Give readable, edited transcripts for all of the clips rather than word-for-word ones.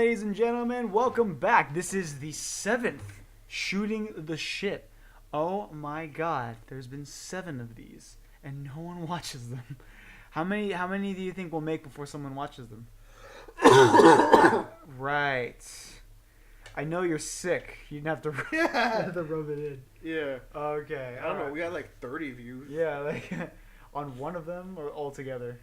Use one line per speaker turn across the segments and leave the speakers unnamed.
ladies and gentlemen. Welcome back. This is the 7th Shooting the Shit. Oh my god, there's been 7 of these, and no one watches them. How many do you think we'll make before someone watches them? Right. I know you're sick. You didn't have to, you have to rub it in.
Yeah.
Okay.
I don't know. We got like 30 views.
Yeah, like on one of them or all together?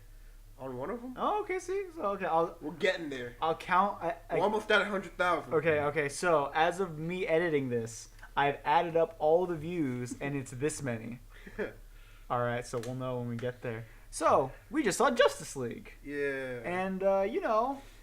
On one of them?
Oh, okay. See, so okay,
we're getting there.
I'll count.
We're almost at 100,000.
Okay. So as of me editing this, I've added up all the views, and it's this many. All right, so we'll know when we get there. So we just saw Justice League.
Yeah.
And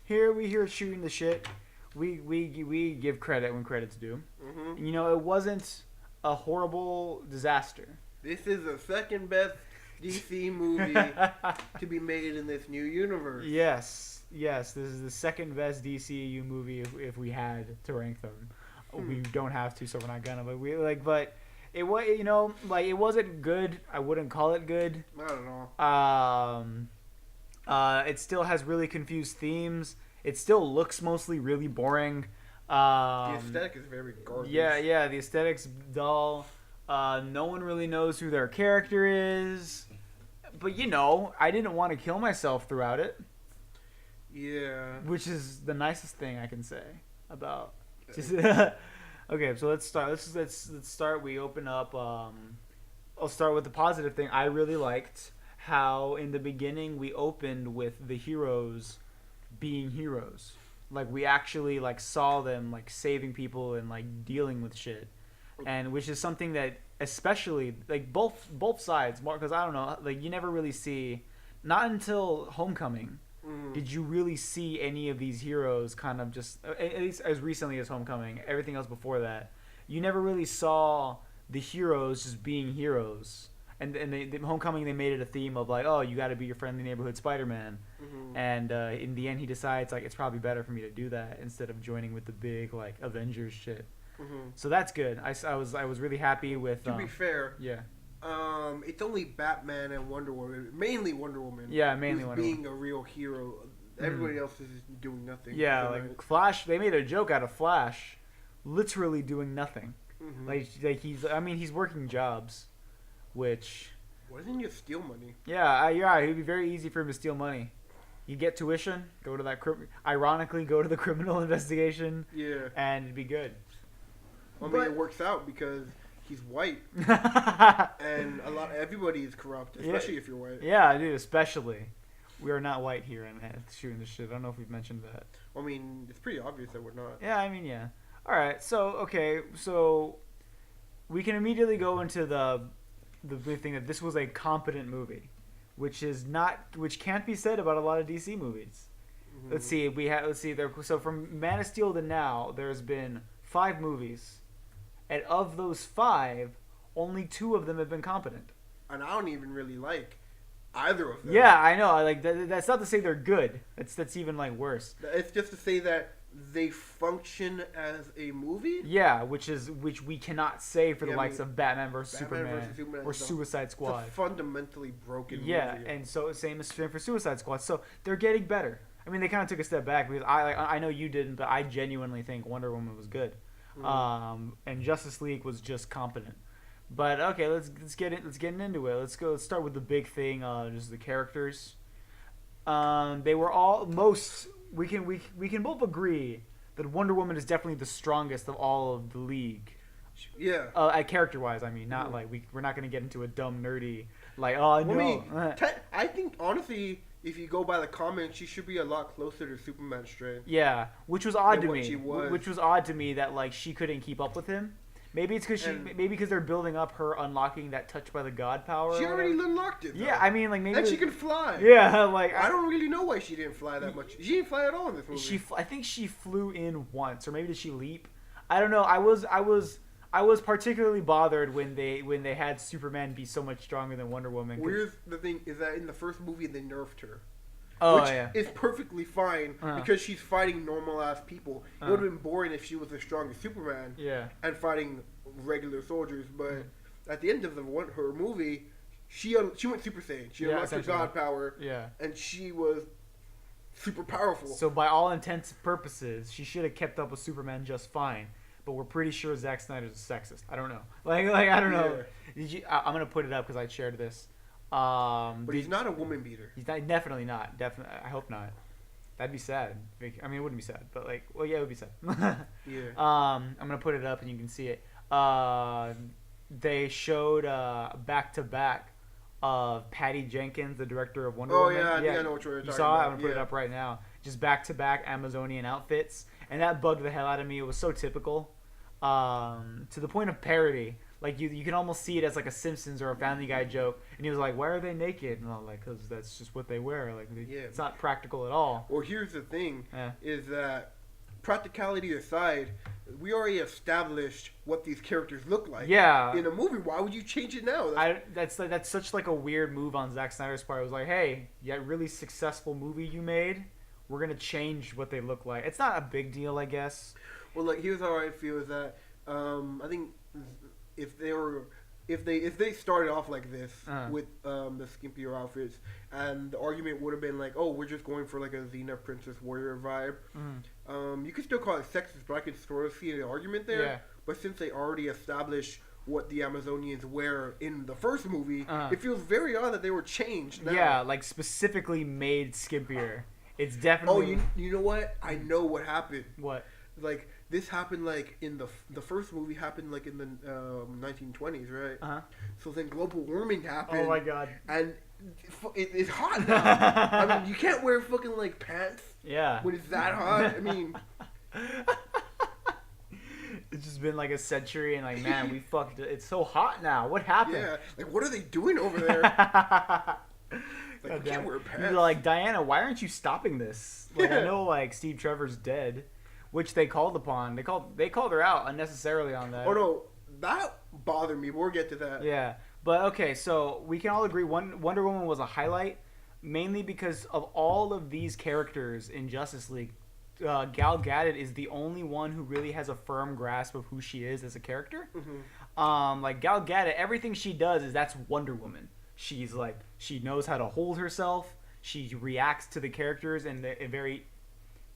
here Shooting the Shit. We give credit when credit's due.
Mm-hmm.
It wasn't a horrible disaster.
This is the second best DC movie to be made in this new universe.
Yes, this is the second best DCU movie if we had to rank them. We don't have to, so we're not gonna. But it was, it wasn't good. I wouldn't call it good.
I don't know.
It still has really confused themes. It still looks mostly really boring.
The aesthetic is very garbage.
Yeah, the aesthetic's dull. No one really knows who their character is. But, I didn't want to kill myself throughout it.
Yeah.
Which is the nicest thing I can say about... Okay, so let's start. Let's start. We open up... I'll start with the positive thing. I really liked how in the beginning we opened with the heroes being heroes. Like, we actually, saw them, saving people and, dealing with shit. And which is something that, especially, both sides, more, because I don't know, you never really see, not until Homecoming, did you really see any of these heroes kind of just, at least as recently as Homecoming, everything else before that, you never really saw the heroes just being heroes. And the Homecoming, they made it a theme of you got to be your friendly neighborhood Spider-Man. And in the end, he decides it's probably better for me to do that instead of joining with the big Avengers shit. So that's good. I was really happy with.
To be fair,
yeah.
It's only Batman and Wonder Woman, mainly Wonder Woman.
Yeah, mainly Wonder Woman.
Being a real hero. Everybody else is doing nothing.
Yeah, Flash. They made a joke out of Flash, literally doing nothing. He's working jobs. Which...
Why doesn't he steal money?
Yeah, it'd be very easy for him to steal money. You get tuition, go to that... Ironically, go to the criminal investigation.
Yeah.
And it'd be good.
It works out because he's white. And everybody is corrupt, especially if you're white.
Yeah, dude, especially. We are not white here in Shooting the Shit. I don't know if we've mentioned that.
It's pretty obvious that we're not.
Yeah, yeah. Alright, so we can immediately go into the big thing that this was a competent movie, which can't be said about a lot of DC movies. Let's see. So from Man of Steel to now, there's been 5 movies, and of those 5, only 2 of them have been competent.
And I don't even really like either of them.
Yeah, I know. That's not to say they're good. That's even worse.
It's just to say that they function as a movie.
Yeah, which we cannot say for the likes of Batman vs Superman or Suicide Squad.
It's a fundamentally broken movie.
Yeah, and so same for Suicide Squad. So they're getting better. They kind of took a step back because I know you didn't, but I genuinely think Wonder Woman was good, and Justice League was just competent. But okay, let's get into it. Let's start with the big thing, just the characters. They were all we can both agree that Wonder Woman is definitely the strongest of all of the league.
Yeah.
Character wise, not we're not gonna get into a dumb nerdy I
think honestly, if you go by the comments, she should be a lot closer to Superman's strength.
Yeah, which was odd to me. Which was odd to me that she couldn't keep up with him. Maybe it's because they're building up her unlocking that touch by the god power.
She already unlocked it, though.
Yeah, maybe.
And she can fly.
Yeah,
I don't really know why she didn't fly that much. She didn't fly at all in this movie.
I think she flew in once, or maybe did she leap? I don't know. I was particularly bothered when they had Superman be so much stronger than Wonder Woman.
Here's the thing: is that in the first movie they nerfed her.
Which
is perfectly fine because she's fighting normal ass people. It would have been boring if she was the strongest Superman and fighting regular soldiers. But at the end of her movie, she went Super Saiyan. She unlocked her god power.
Yeah.
And she was super powerful.
So by all intents and purposes, she should have kept up with Superman just fine. But we're pretty sure Zack Snyder's a sexist. I don't know. Like I don't know. Did you? I'm gonna put it up because I shared this.
But he's not a woman beater.
He's not, definitely not. Definitely, I hope not. That'd be sad. I mean, it wouldn't be sad, but like, well, yeah, it would be sad.
Yeah.
I'm gonna put it up and you can see it. They showed back to back of Patty Jenkins, the director of Wonder Woman.
Oh yeah, I know what you're talking about.
You saw it? I'm gonna put it up right now. Just back to back Amazonian outfits, and that bugged the hell out of me. It was so typical, to the point of parody. Like you can almost see it as like a Simpsons or a Family Guy joke, and he was like, "Why are they naked?" And I'm like, "Cause that's just what they wear. Like, it's not practical at all."
Well, here's the thing: is that practicality aside, we already established what these characters look like.
Yeah.
In a movie, why would you change it now?
That's such like a weird move on Zack Snyder's part. It was like, "Hey, yeah, really successful movie you made. We're gonna change what they look like." It's not a big deal, I guess.
Well, like here's how I feel: is that I think. If they started off like this with the skimpier outfits, and the argument would have been like, oh, we're just going for like a Xena Princess Warrior vibe, you could still call it sexist, but I could sort of see the argument there. Yeah. But since they already established what the Amazonians wear in the first movie, it feels very odd that they were changed now.
Yeah, like specifically made skimpier. It's definitely.
Oh, you know what? I know what happened.
What?
Like. This happened like in the first movie happened like in the 1920s, right?
Uh-huh.
So then global warming happened.
Oh my god!
And it's hot now. I mean, you can't wear fucking like pants.
Yeah.
When it's that hot, I mean.
It's just been like a century, and like, man, we fucked it. It's so hot now. What happened?
Yeah. Like, what are they doing over there? Like, we can't wear pants.
You're like, Diana, why aren't you stopping this? Like, I know like Steve Trevor's dead. Which they called upon. They called her out unnecessarily on that.
Oh no, that bothered me. We'll get to that.
Yeah, but okay, so we can all agree Wonder Woman was a highlight, mainly because of all of these characters in Justice League. Gal Gadot is the only one who really has a firm grasp of who she is as a character. Mm-hmm. Like Gal Gadot, everything she does that's Wonder Woman. She's like, she knows how to hold herself. She reacts to the characters in a very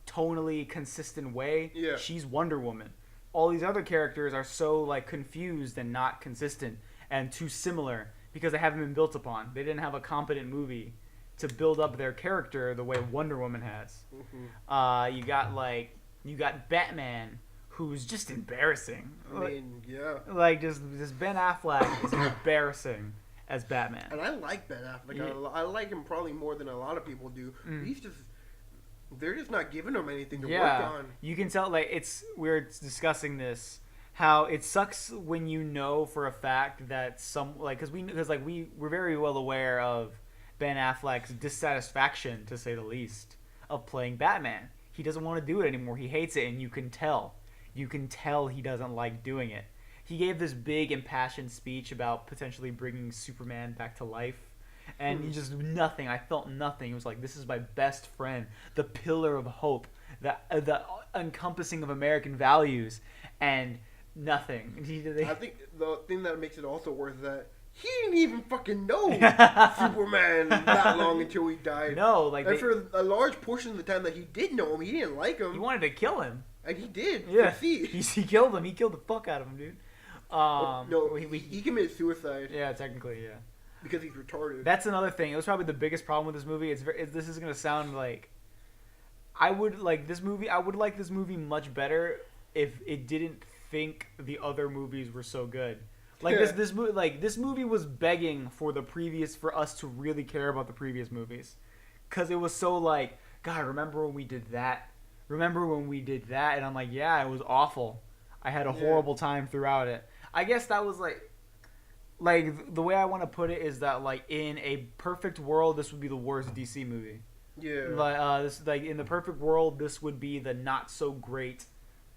tonally consistent way.
Yeah.
She's Wonder Woman. All these other characters are so like confused and not consistent and too similar because they haven't been built upon. They didn't have a competent movie to build up their character the way Wonder Woman has. Mm-hmm. You got Batman, who's just embarrassing.
I mean, yeah.
Like just Ben Affleck is embarrassing as Batman.
And I like Ben Affleck. Yeah. I like him probably more than a lot of people do. He's just. They're just not giving them anything to work on. You can tell, like, we're discussing this, how it sucks when you know for a fact that we're very well aware of Ben Affleck's dissatisfaction, to say the least, of playing Batman. He doesn't want to do it anymore. He hates it, and you can tell. You can tell he doesn't like doing it. He gave this big impassioned speech about potentially bringing Superman back to life. And he just nothing. I felt nothing. It was like, this is my best friend, the pillar of hope, the encompassing of American values, and nothing. I think the thing that makes it also worse is that he didn't even fucking know Superman that long until he died.
No, like,
and for a large portion of the time that he did know him, he didn't like him.
He wanted to kill him,
and he did.
Yeah, he killed him. He killed the fuck out of him, dude.
No, he committed suicide.
Yeah, technically, yeah.
Because he's retarded.
That's another thing. It was probably the biggest problem with this movie. This is gonna sound like I would like this movie much better if it didn't think the other movies were so good. Like this movie was begging for us to really care about the previous movies, because it was so like, God, remember when we did that? Remember when we did that? And I'm like, yeah, it was awful. I had a horrible time throughout it. I guess that was like the way I want to put it is that like in a perfect world, this would be the worst DC movie. Yeah. Like in the perfect world, this would be the not so great,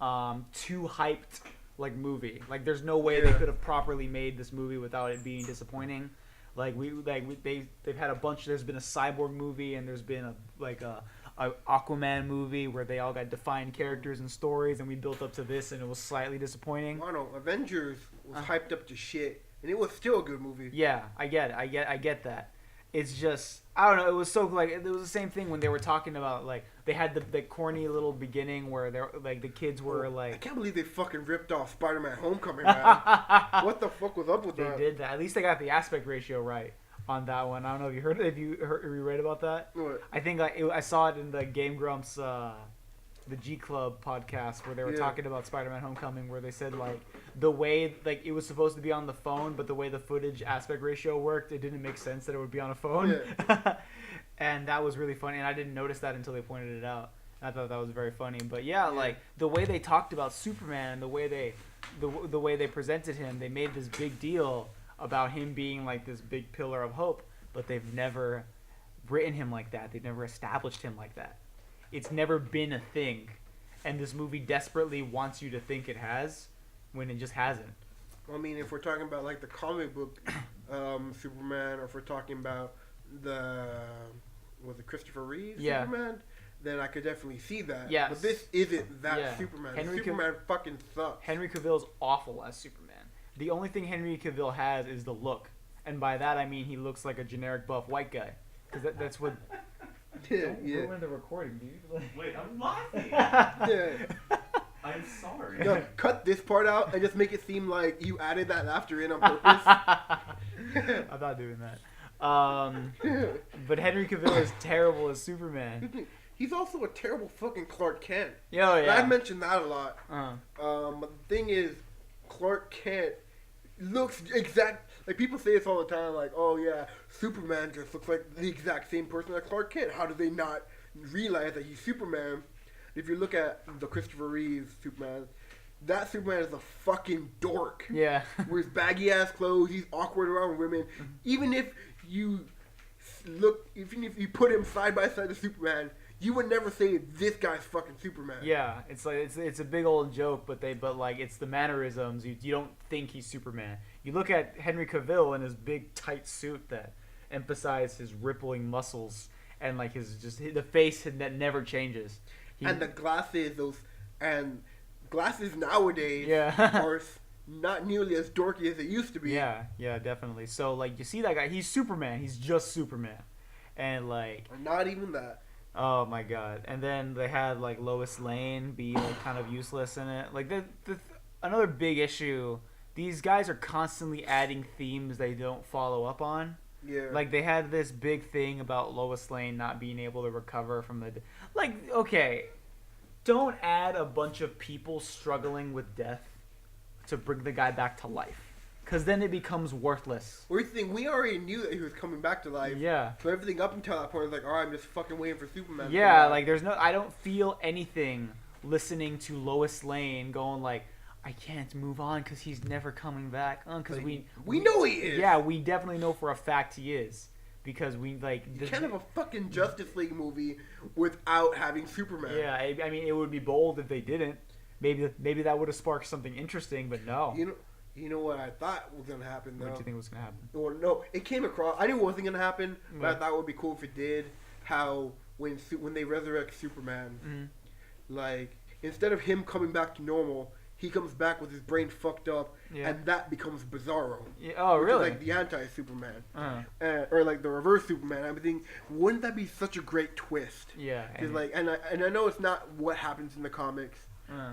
too hyped like movie. Like there's no way they could have properly made this movie without it being disappointing. They've had a bunch. There's been a Cyborg movie, and there's been a Aquaman movie where they all got defined characters and stories, and we built up to this, and it was slightly disappointing.
I don't know. Avengers was hyped up to shit. And it was still a good movie.
Yeah, I get it. I get that. it's just I don't know. It was so like it was the same thing when they were talking about like they had the corny little beginning where they're like the kids were like
I can't believe they fucking ripped off Spider-Man: Homecoming, man. What the fuck was up with that?
They did that. At least they got the aspect ratio right on that one. I don't know if you heard if you read about that.
What?
I think I saw it in the Game Grumps the G Club podcast where they were talking about Spider-Man: Homecoming, where they said like the way like it was supposed to be on the phone, but the way the footage aspect ratio worked, it didn't make sense that it would be on a phone. Yeah. And that was really funny, and I didn't notice that until they pointed it out. I thought that was very funny. But yeah, like the way they talked about Superman, the way they presented him, they made this big deal about him being like this big pillar of hope, but they've never written him like that. They've never established him like that. It's never been a thing, and this movie desperately wants you to think it has, when it just hasn't.
I mean, if we're talking about like the comic book Superman, or if we're talking about the Christopher Reeve Superman, then I could definitely see that.
Yes.
But this isn't that Superman. Superman fucking sucks.
Henry Cavill's awful as Superman. The only thing Henry Cavill has is the look, and by that I mean he looks like a generic buff white guy, because that's what. Don't ruin the recording, dude.
Wait, I'm laughing. I'm sorry.
No, cut this part out and just make it seem like you added that laughter in on purpose.
I'm not doing that. But Henry Cavill is terrible as Superman.
He's also a terrible fucking Clark Kent.
Oh, yeah.
I've mentioned that a lot. But the thing is, Clark Kent looks exact. Like, people say this all the time, like, oh yeah, Superman just looks like the exact same person as Clark Kent. How do they not realize that he's Superman? If you look at the Christopher Reeve Superman, that Superman is a fucking dork.
Yeah.
Wears baggy ass clothes, he's awkward around women. Even if you put him side by side to Superman, you would never say this guy's fucking Superman.
Yeah, it's like it's a big old joke, but like it's the mannerisms. You don't think he's Superman. You look at Henry Cavill in his big tight suit that emphasizes his rippling muscles and like the face that never changes.
And the glasses, glasses nowadays are not nearly as dorky as it used to be.
Yeah, definitely. So like you see that guy, he's Superman. He's just Superman, and like
not even that.
Oh my god! And then they had like Lois Lane be like kind of useless in it. Like another big issue. These guys are constantly adding themes they don't follow up on.
Yeah.
Like they had this big thing about Lois Lane not being able to recover from the. Like okay, don't add a bunch of people struggling with death to bring the guy back to life. Because then it becomes worthless.
We already knew that he was coming back to life.
Yeah.
So everything up until that point was like, alright, I'm just fucking waiting for Superman.
Yeah, like I don't feel anything listening to Lois Lane going like, I can't move on because he's never coming back. Because
like, we know he is.
Yeah, we definitely know for a fact he is. Because we like...
You can't have a fucking Justice League movie without having Superman.
Yeah, I mean, it would be bold if they didn't. Maybe that would have sparked something interesting, but no.
You know what I thought was going to happen, though?
What do you think was going to happen?
Well, no, it came across... I knew it wasn't going to happen, but I thought it would be cool if it did. How when they resurrect Superman, like, instead of him coming back to normal, he comes back with his brain fucked up, and that becomes Bizarro.
Yeah, oh, really?
Is like the anti-Superman. Or like the reverse Superman. I'm thinking, wouldn't that be such a great twist?
Yeah.
And I know it's not what happens in the comics,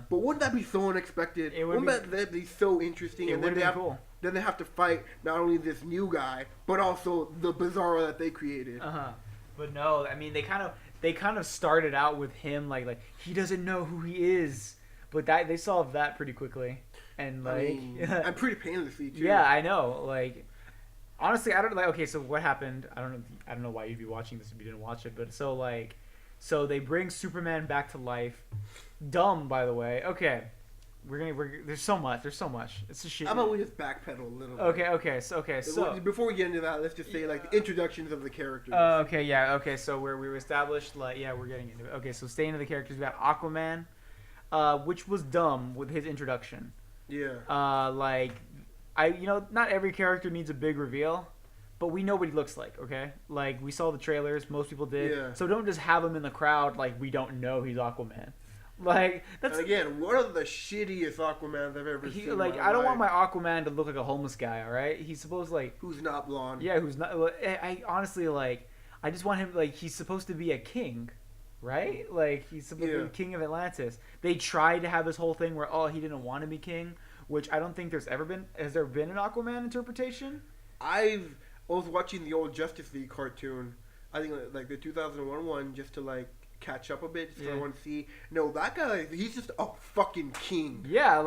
but wouldn't that be so unexpected? Wouldn't that be so interesting?
It would be cool.
Then they have to fight not only this new guy, but also the Bizarro that they created.
But no, I mean, they kind of started out with him like he doesn't know who he is. But they solved that pretty quickly, and like
I mean, I'm pretty painlessly too.
Yeah, I know. Like, honestly, I don't like. Okay, so what happened? I don't know why you'd be watching this if you didn't watch it. But so they bring Superman back to life. Dumb, by the way. Okay, there's so much. It's a shit.
How about we just backpedal a little bit?
Okay. So
before we get into that, let's just say like the introductions of the characters.
Okay. So we established we're getting into it. Okay, so staying into the characters, we got Aquaman. Which was dumb with his introduction.
Yeah.
Not every character needs a big reveal, but we know what he looks like, okay? Like, we saw the trailers, most people did.
Yeah.
So don't just have him in the crowd like we don't know he's Aquaman. Like that's
and again one of the shittiest Aquamans I've ever seen.
Like I don't want my Aquaman to look like a homeless guy. All right, he's supposed like
who's not blonde.
Yeah, who's not. I honestly like. I just want him like he's supposed to be a king, right? Like he's supposed to be king of Atlantis. They tried to have this whole thing where he didn't want to be king, which I don't think there's ever been. Has there been an Aquaman interpretation?
I was watching the old Justice League cartoon. I think like the 2001 one just to like catch up a bit just so I want to see. No, that guy, he's just a fucking king.
Yeah,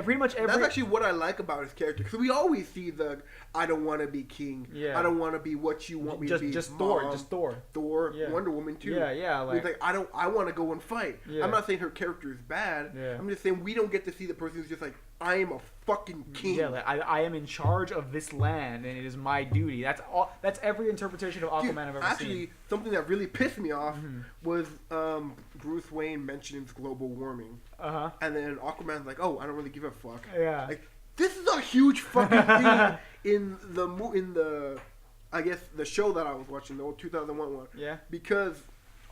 pretty much every.
That's actually what I like about his character because we always see the I don't want to be king.
Yeah.
I don't want to be what you want me to be.
Just
Mom,
Thor.
Thor, Wonder Woman too.
Yeah.
Like, he's like I want to go and fight.
Yeah.
I'm not saying her character is bad.
Yeah.
I'm just saying we don't get to see the person who's just like I am a fucking king.
Yeah, like I am in charge of this land and it is my duty. That's all. That's every interpretation of Aquaman I've ever seen.
Actually, something that really pissed me off was Bruce Wayne mentions global warming. And then Aquaman's like, "Oh, I don't really give a fuck."
Yeah.
Like this is a huge fucking thing in the I guess the show that I was watching, the old 2001 one.
Yeah.
Because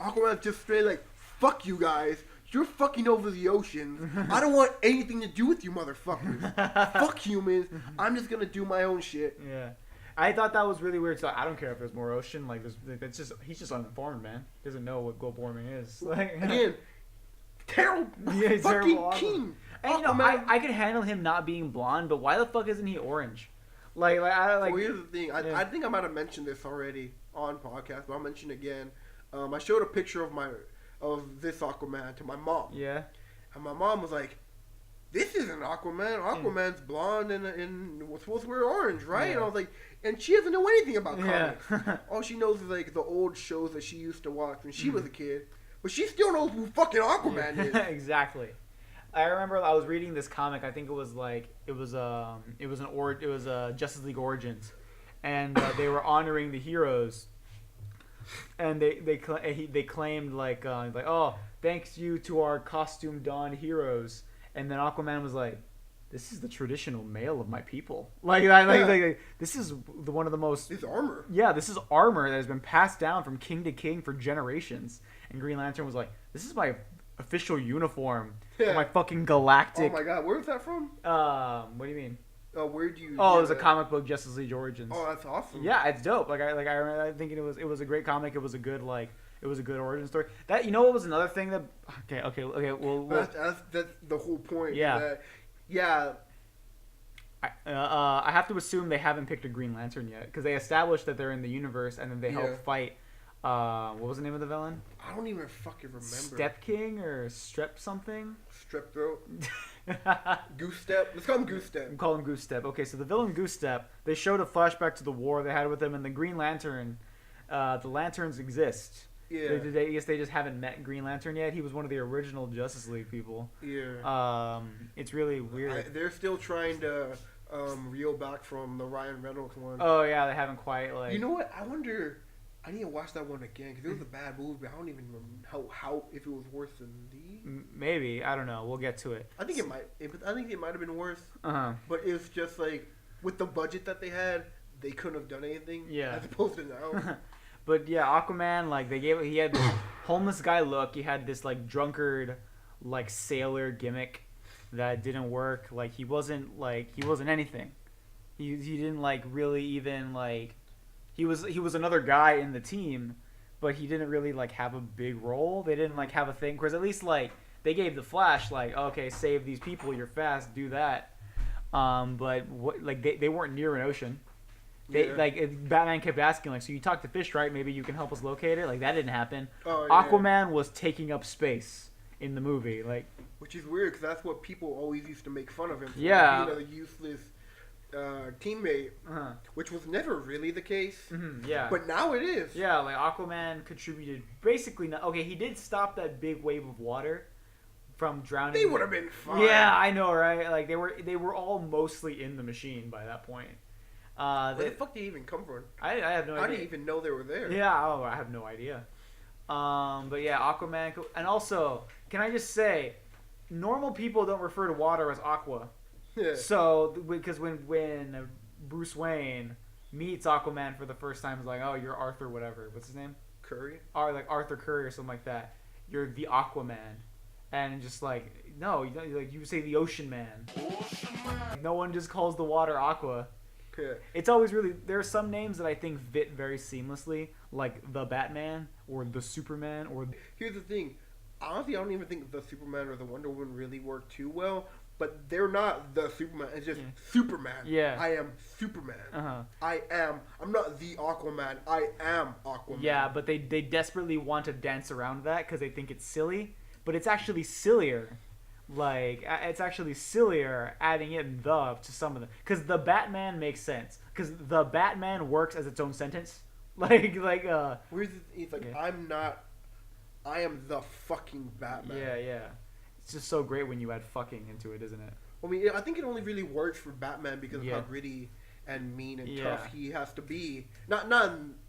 Aquaman's just straight like, "Fuck you guys. You're fucking over the oceans. I don't want anything to do with you motherfuckers. Fuck humans. I'm just gonna do my own shit."
Yeah. I thought that was really weird. So I don't care if there's more ocean. Like, it's just he's just uninformed, man. He doesn't know what global warming is. Like,
again, terrible.
Yeah,
fucking
terrible
king.
And I could handle him not being blonde, but why the fuck isn't he orange? Like I like.
Well, here's the thing. I think I might have mentioned this already on podcast, but I'll mention it again. I showed a picture of this Aquaman to my mom.
Yeah.
And my mom was like, "This isn't Aquaman. Aquaman's blonde and was supposed to wear orange, right?"
Yeah.
And I was like, and she doesn't know anything about comics.
Yeah.
All she knows is like the old shows that she used to watch when she was a kid. But she still knows who fucking Aquaman is.
Exactly. I remember I was reading this comic. I think it was Justice League Origins, and they were honoring the heroes. And they claimed like oh, thanks you to our costume donned heroes. And then Aquaman was like, this is the traditional male of my people. Like this is one of the most.
It's armor.
Yeah, this is armor that has been passed down from king to king for generations. And Green Lantern was like, this is my official uniform for my fucking galactic.
Oh my god, where was that from?
What do you mean?
Where do you?
Oh, it was a comic book, Justice League Origins.
Oh, that's awesome.
Yeah, it's dope. I remember thinking it was a great comic. It was a good origin story. That what was another thing that okay. Well,
that's the whole point.
Yeah.
Yeah.
I have to assume they haven't picked a Green Lantern yet because they established that they're in the universe and then they help fight. What was the name of the villain?
I don't even fucking remember.
Step King or Strep something?
Strep Throat? Goose Step? Let's call him Goose Step.
We call him Goose Step. Okay, so the villain Goose Step, they showed a flashback to the war they had with him, and the Green Lantern, the Lanterns exist.
Yeah.
I guess they just haven't met Green Lantern yet. He was one of the original Justice League people.
Yeah.
It's really weird.
They're still trying to reel back from the Ryan Reynolds one.
Oh, yeah, they haven't quite, like...
You know what? I wonder... I need to watch that one again because it was a bad movie. But I don't even remember how if it was worse than these.
Maybe I don't know. We'll get to it.
I think it might. I think it might have been worse.
But
it's just like with the budget that they had, they couldn't have done anything.
Yeah.
As opposed to now.
But yeah, Aquaman, like he had this homeless guy look. He had this like drunkard, like sailor gimmick that didn't work. Like he wasn't anything. He didn't like really even like. He was another guy in the team, but he didn't really like have a big role. They didn't like have a thing. Because at least like they gave the Flash like, okay, save these people. You're fast. Do that. But they weren't near an ocean. Batman kept asking like, so you talk to fish, right? Maybe you can help us locate it. Like that didn't happen.
Oh, yeah.
Aquaman was taking up space in the movie, like.
Which is weird because that's what people always used to make fun of him for.
Yeah.
Being a useless teammate, which was never really the case.
Yeah.
But now it is.
Yeah, like Aquaman contributed basically. Okay, he did stop that big wave of water from drowning.
They would have been fine.
Yeah, I know, right? Like they were all mostly in the machine by that point.
Where the fuck did he even come from?
I have no idea.
I didn't even know they were there.
Yeah, I have no idea. But yeah, Aquaman, and also, can I just say, normal people don't refer to water as aqua.
Yeah.
So, because when Bruce Wayne meets Aquaman for the first time, he's like, "Oh, you're Arthur, whatever. What's his name?
Curry.
Or like Arthur Curry or something like that. You're the Aquaman." and just like no, like you say the Ocean Man. No one just calls the water Aqua.
Yeah.
It's always really there are some names that I think fit very seamlessly, like the Batman or the Superman or.
Here's the thing, honestly, I don't even think the Superman or the Wonder Woman really work too well. But they're not the Superman. It's just Superman.
Yeah.
I am Superman.
Uh-huh.
I'm not the Aquaman. I am Aquaman.
Yeah, but they desperately want to dance around that because they think it's silly. But it's actually sillier. Like, it's actually sillier adding in the to some of them. Because the Batman makes sense. Because the Batman works as its own sentence.
Where's it's like, yeah. I am the fucking Batman.
Yeah. It's just so great when you add fucking into it, isn't it?
I mean, I think it only really works for Batman because of how gritty and mean and tough he has to be. Not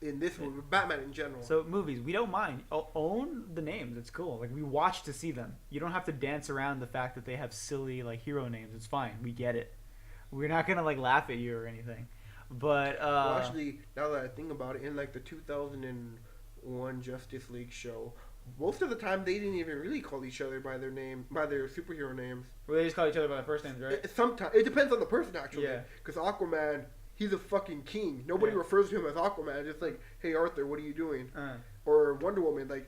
in this movie, but Batman in general.
So movies, we don't mind. Own the names. It's cool. Like we watch to see them. You don't have to dance around the fact that they have silly like hero names. It's fine. We get it. We're not gonna like laugh at you or anything. But
well, actually, now that I think about it, in like the 2001 Justice League show, most of the time they didn't even really call each other by their superhero names.
Well, they just call each other by their first names, right?
Sometimes it depends on the person, actually.
Yeah.
Because Aquaman, he's a fucking king. Nobody refers to him as Aquaman. It's like, hey Arthur, what are you doing? Or Wonder Woman, like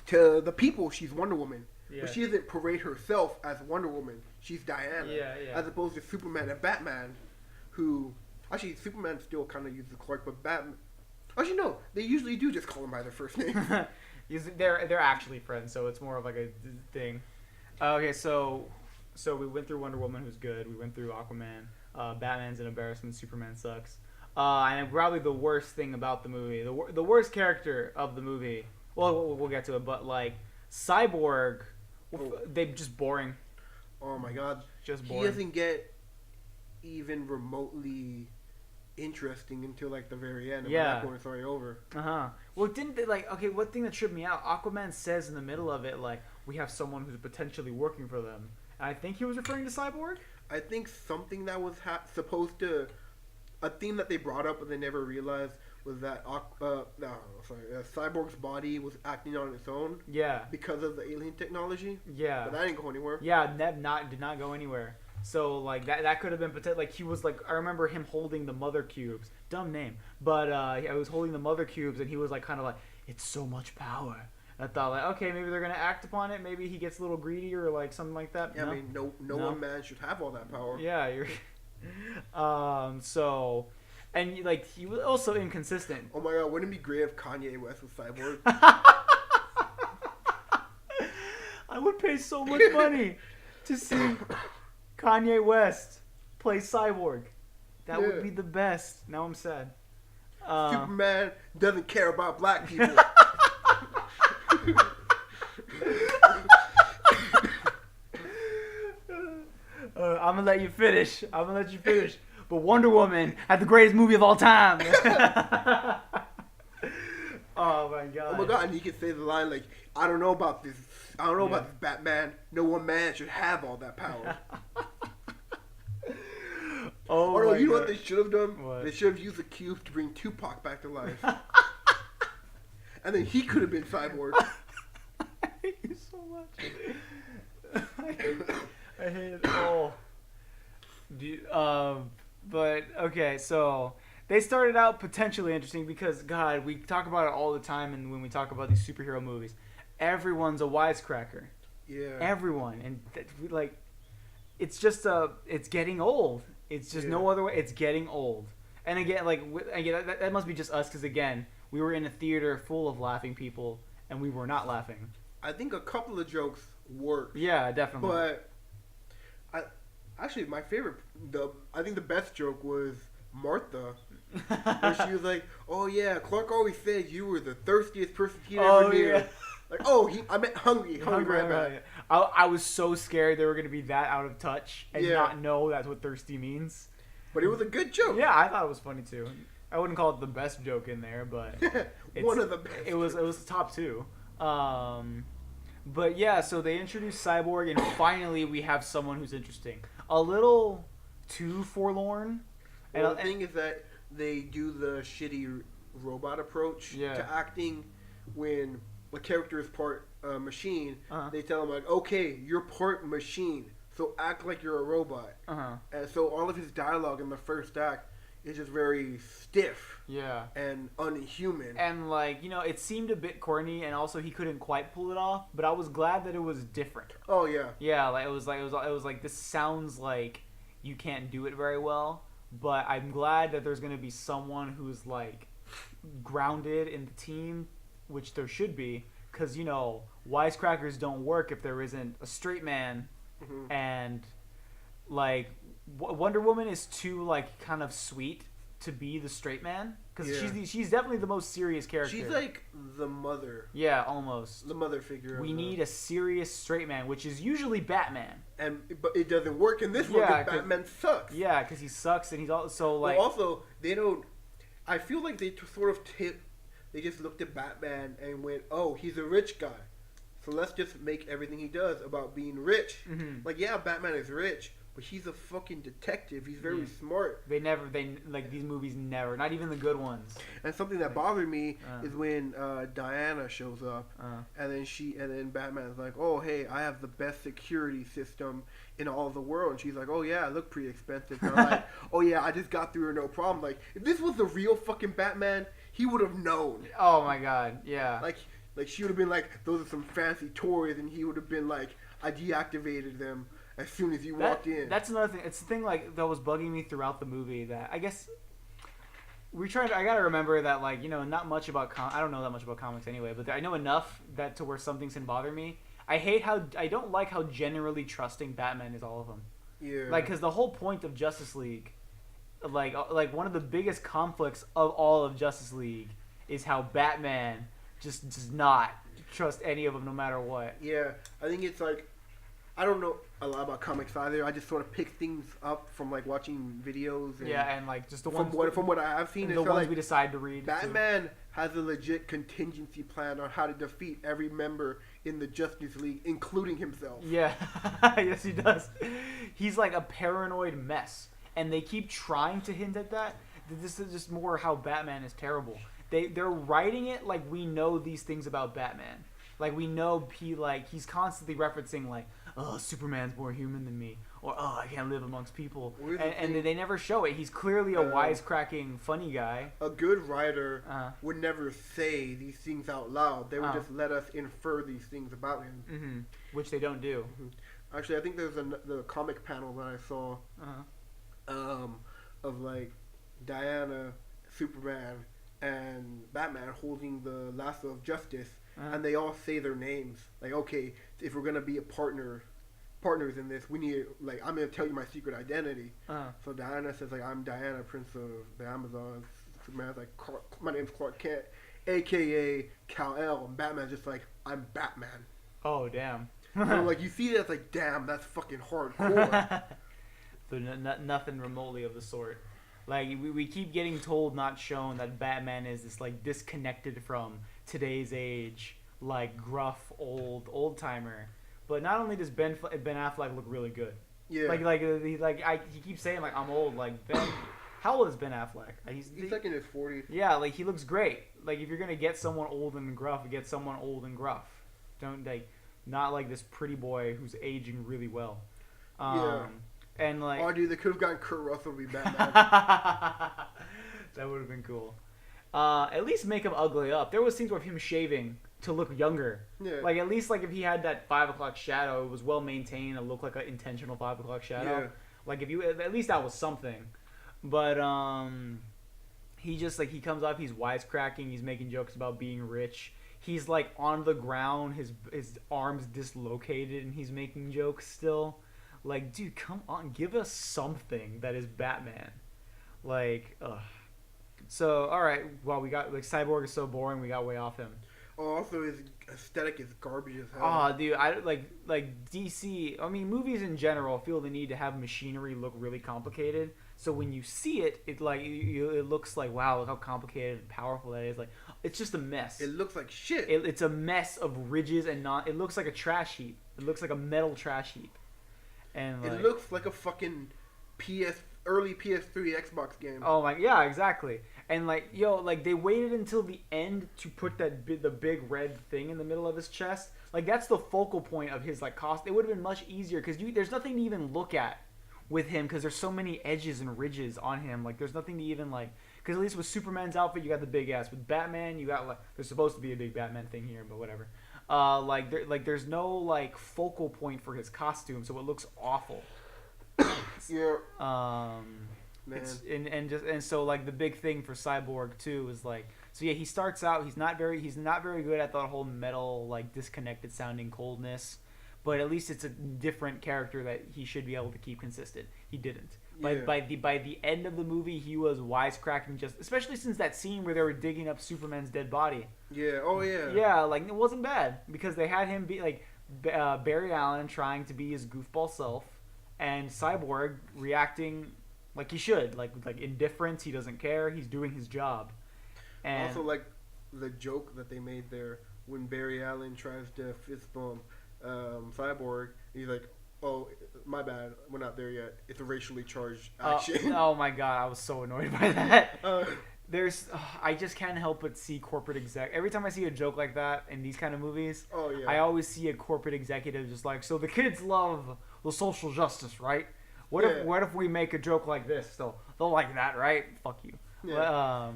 to the people, she's Wonder Woman, but she doesn't parade herself as Wonder Woman. She's Diana. As opposed to Superman and Batman, who actually Superman still kind of uses Clark, but Batman. Actually, no, they usually do just call him by their first name.
They're actually friends, so it's more of like a thing. Okay, so we went through Wonder Woman, who's good. We went through Aquaman. Batman's an embarrassment. Superman sucks. And probably the worst thing about the movie, the worst character of the movie. Well, we'll get to it, but like Cyborg, they're just boring.
Oh my god,
just boring.
He doesn't get even remotely interesting until like the very end. That point is already over.
Well, didn't they like? Okay, one thing that tripped me out. Aquaman says in the middle of it, like, we have someone who's potentially working for them. And I think he was referring to Cyborg.
I think something that was supposed to, a theme that they brought up but they never realized was that Cyborg's body was acting on its own. Yeah. Because of the alien technology. Yeah. But that didn't go anywhere.
Yeah, did not go anywhere. So, like, that could have been potential. Like, he was, like, I remember him holding the mother cubes. Dumb name. But I was holding the mother cubes, and he was, like, kind of like, it's so much power. And I thought, like, okay, maybe they're going to act upon it. Maybe he gets a little greedy or, like, something like that.
Yeah, no? I mean, no one man should have all that power.
Yeah, you're... so... And, like, he was also inconsistent.
Oh, my God. Wouldn't it be great if Kanye West was Cyborg?
I would pay so much money to see... Kanye West play Cyborg. That would be the best. Now I'm sad.
Superman doesn't care about black people.
I'm gonna let you finish. But Wonder Woman had the greatest movie of all time. Oh my god.
Oh my god, and he could say the line like, I don't know about this Batman. No one man should have all that power.
Oh
you know what they should have done?
What?
They should have used the cube to bring Tupac back to life. And then he could have been Cyborg.
I hate you so much. I hate it all. But okay, so they started out potentially interesting because, God, we talk about it all the time, and when we talk about these superhero movies, everyone's a wisecracker. Yeah. Everyone, and like, it's just it's getting old. It's just no other way. It's getting old. And again, that must be just us because, again, we were in a theater full of laughing people, and we were not laughing.
I think a couple of jokes worked.
Yeah, definitely.
But actually, my favorite, I think the best joke was Martha. Where she was like, oh, yeah, Clark always said you were the thirstiest person he'd ever knew. Yeah. Like, I meant hungry. Hungry.
I was so scared they were going to be that out of touch and not know that's what thirsty means.
But it was a good joke.
Yeah, I thought it was funny too. I wouldn't call it the best joke in there, but
one of the best.
It was the top two. But yeah, so they introduced Cyborg, and finally we have someone who's interesting. A little too forlorn.
Well, the thing is that they do the shitty robot approach to acting when a character is part machine, they tell him like, okay, you're part machine, so act like you're a robot. And so all of his dialogue in the first act is just very stiff.
Yeah.
And unhuman.
And like, you know, it seemed a bit corny, and also he couldn't quite pull it off. But I was glad that it was different.
Oh yeah.
Yeah, like it was like this sounds like you can't do it very well, but I'm glad that there's gonna be someone who's like grounded in the team, which there should be, because you know wisecrackers don't work if there isn't a straight man, and like Wonder Woman is too like kind of sweet to be the straight man, because she's definitely the most serious character.
She's like the mother.
Yeah, almost
the mother figure.
We need a serious straight man, which is usually Batman.
But it doesn't work in this one because Batman sucks.
Yeah, because he sucks, and he's also like.
Well, also, they don't. I feel like they sort of they just looked at Batman and went, "Oh, he's a rich guy, so let's just make everything he does about being rich." Like, yeah, Batman is rich, but he's a fucking detective. He's very smart.
They like these movies never, not even the good ones.
And something that bothered me is when Diana shows up, and then Batman's like, "Oh, hey, I have the best security system in all of the world." And she's like, "Oh yeah, I look pretty expensive." And I'm like, "Oh yeah, I just got through no problem." Like, if this was the real fucking Batman, he would have known.
Oh my god, yeah.
Like she would have been like, "Those are some fancy toys," and he would have been like, "I deactivated them as soon as you walked in."
That's another thing. It's the thing like that was bugging me throughout the movie. That I guess I gotta remember that, like, you know, not much about I don't know that much about comics anyway, but I know enough that to where some things can bother me. I don't like how generally trusting Batman is all of them.
Yeah.
Like, because the whole point of Justice League, like one of the biggest conflicts of all of Justice League is how Batman just does not trust any of them no matter what.
Yeah, I think it's like, I don't know a lot about comics either. I just sort of pick things up from like watching videos. And
and like just the
ones from what I have seen.
The ones like, we decide to read.
Batman has a legit contingency plan on how to defeat every member in the Justice League, including himself.
Yeah, yes he does. He's like a paranoid mess, and they keep trying to hint at that. This is just more how Batman is terrible. They're writing it like we know these things about Batman. Like we know he's constantly referencing like, "Oh, Superman's more human than me," or "Oh, I can't live amongst people," and they never show it. He's clearly a wisecracking, funny guy.
A good writer would never say these things out loud. They would just let us infer these things about him,
which they don't do.
Actually, I think there's the comic panel that I saw of like Diana, Superman, and Batman holding the lasso of justice. And they all say their names. Like, okay, if we're gonna be partners in this, we need, like, I'm gonna tell you my secret identity. So Diana says like, "I'm Diana, Prince of the Amazon." Superman's like, "My name's Clark Kent, aka Kal-El." And Batman's just like, "I'm Batman."
Oh damn.
So like you see that, it's like, damn, that's fucking hardcore.
So nothing remotely of the sort. Like we keep getting told, not shown, that Batman is this like disconnected from today's age, like gruff old timer. But not only does Ben Affleck look really good.
Yeah.
He keeps saying like, "I'm old." Like Ben, how old is Ben Affleck?
He's like in his 40s.
Yeah, like he looks great. Like if you're gonna get someone old and gruff, get someone old and gruff. Don't not like this pretty boy who's aging really well.
Yeah.
And like,
oh dude, they could have gotten Kurt Russell to be Batman.
That would have been cool. At least make him ugly up. There was scenes where him shaving to look younger.
Yeah.
Like at least like if he had that 5 o'clock shadow, it was well maintained. It looked like an intentional 5 o'clock shadow.
Yeah.
Like if you at least that was something. But he just like he comes up, he's wisecracking, he's making jokes about being rich. He's like on the ground, his arms dislocated, and he's making jokes still. Like, dude, come on, give us something that is Batman. Like, ugh. So, all right, well, we got like Cyborg is so boring, we got way off him.
Oh, also his aesthetic is garbage as hell.
Oh, dude, I like DC. I mean, movies in general feel the need to have machinery look really complicated. So when you see it, it looks like, wow, look how complicated and powerful that is. Like, it's just a mess.
It looks like shit.
It's a mess of ridges and not. It looks like a trash heap. It looks like a metal trash heap. And like,
it looks like a fucking early PS3 Xbox game.
Oh my, yeah, exactly. And like, yo, like they waited until the end to put the big red thing in the middle of his chest. Like that's the focal point of his like cost. It would have been much easier because there's nothing to even look at with him because there's so many edges and ridges on him. Like there's nothing to even like. Because at least with Superman's outfit, you got the big ass. With Batman, you got like there's supposed to be a big Batman thing here, but whatever. There's no like focal point for his costume, so it looks awful.
Yeah.
Man. So like the big thing for Cyborg too is like so yeah, he starts out he's not very good at that whole metal like disconnected sounding coldness, but at least it's a different character that he should be able to keep consistent. He didn't.
Yeah.
By the end of the movie, he was wisecracking especially since that scene where they were digging up Superman's dead body.
Yeah. Oh yeah.
Yeah, like it wasn't bad because they had him be like Barry Allen trying to be his goofball self, and Cyborg reacting like he should, like indifference. He doesn't care. He's doing his job. And
also, like the joke that they made there when Barry Allen tries to fist bump Cyborg, he's like, "Oh, my bad. We're not there yet. It's a racially charged action."
Oh my god, I was so annoyed by that. I just can't help but see corporate exec. Every time I see a joke like that in these kind of movies, I always see a corporate executive just like, so the kids love the social justice, right? What if we make a joke like this? They'll like that, right? Fuck you. Yeah.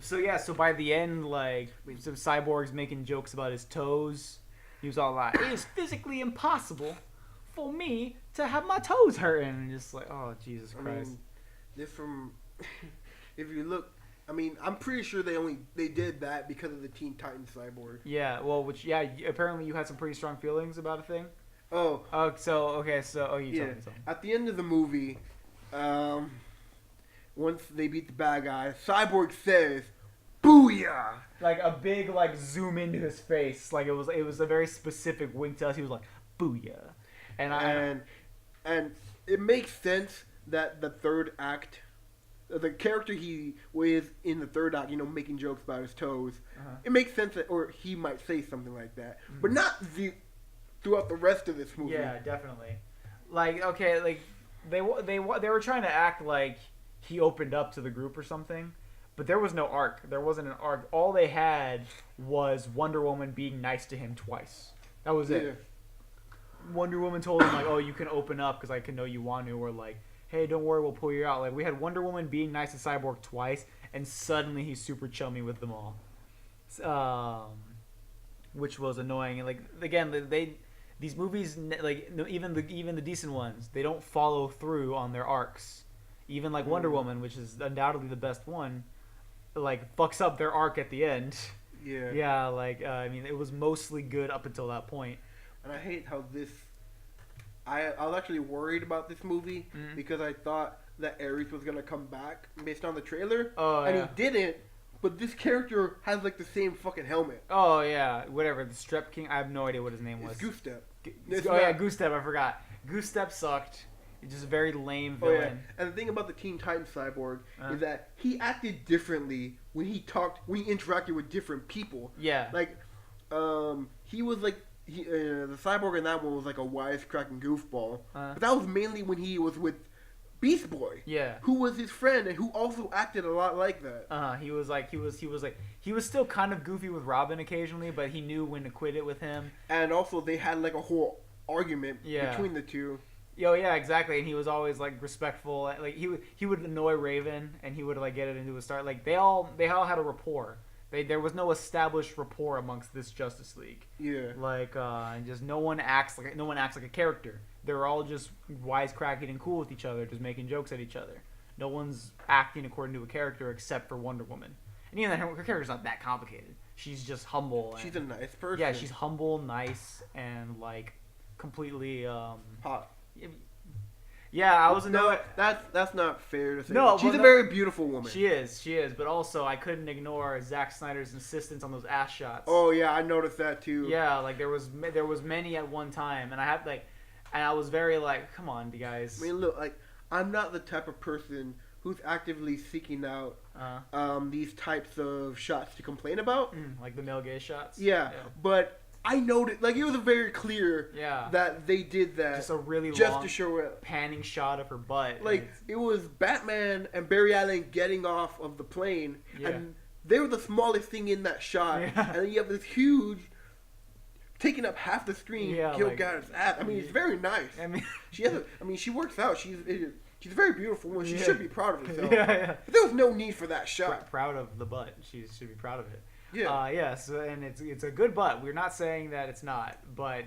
So by the end, like some Cyborg's making jokes about his toes. He was all like, "It is physically impossible for me to have my toes hurting," and just like, oh Jesus Christ.
I mean, if you look, I mean, I'm pretty sure they did that because of the Teen Titans Cyborg.
Yeah, well, apparently you had some pretty strong feelings about a thing.
Oh.
You tell me something.
At the end of the movie, once they beat the bad guy, Cyborg says, "Booyah!"
Like a big like zoom into his face, like it was a very specific wink to us. He was like, "Booyah," and
it makes sense that the third act, the character he was in the third act, making jokes about his toes, it makes sense that, or he might say something like that, but not throughout the rest of this movie.
Yeah, definitely. Like okay, like they were trying to act like he opened up to the group or something. But there was no arc. There wasn't an arc. All they had was Wonder Woman being nice to him twice. That was it. Wonder Woman told him, like, "Oh, you can open up because I can know you want to," or like, "Hey, don't worry, we'll pull you out." Like, we had Wonder Woman being nice to Cyborg twice, and suddenly he's super chummy with them all. Which was annoying. And, like, again, these movies, like, even the decent ones, they don't follow through on their arcs. Even, like, Wonder Woman, which is undoubtedly the best one, like fucks up their arc at the end. Yeah, like I mean, it was mostly good up until that point.
And I hate how I was actually worried about this movie because I thought that Ares was gonna come back based on the trailer, and he didn't. But this character has like the same fucking helmet.
Oh yeah, whatever. The Strep King. I have no idea what his name was.
It's Goose-Step.
Goose-Step. I forgot. Goose-Step sucked. It's just a very lame villain.
Oh, yeah. And the thing about the Teen Titans Cyborg is that he acted differently when he interacted with different people.
Yeah.
Like, he was like, the Cyborg in that one was like a wisecracking goofball. But that was mainly when he was with Beast Boy.
Yeah.
Who was his friend and who also acted a lot like that.
He was still kind of goofy with Robin occasionally, but he knew when to quit it with him.
And also they had like a whole argument between the two.
Oh yeah, exactly. And he was always like respectful. Like he would annoy Raven, and he would like get it into a start. Like they all had a rapport. There was no established rapport amongst this Justice League.
Yeah.
Like just no one acts like a character. They're all just wisecracking and cool with each other, just making jokes at each other. No one's acting according to a character except for Wonder Woman. And even her character's not that complicated. She's just humble.
She's a nice person.
Yeah, she's humble, nice, and like completely
hot.
Yeah, I was
no. That's not fair to say.
No,
she's a very beautiful woman.
She is. But also, I couldn't ignore Zack Snyder's insistence on those ass shots.
Oh yeah, I noticed that too.
Yeah, like there was many at one time, and I was very like, come on, you guys.
I mean, look, like I'm not the type of person who's actively seeking out these types of shots to complain about,
like the male gaze shots.
Yeah, but I noticed, like, it was very clear that they did that.
Just a really
long to show it.
Panning shot of her butt.
Like, it was Batman and Barry Allen getting off of the plane, and they were the smallest thing in that shot. And then you have this huge, taking up half the screen, Gil Gadot's ass. I mean, it's very nice. I mean, she works out. She's a very beautiful woman. She should be proud of herself. There was no need for that shot.
Proud of the butt. She should be proud of it. So, and it's a good butt. We're not saying that it's not, but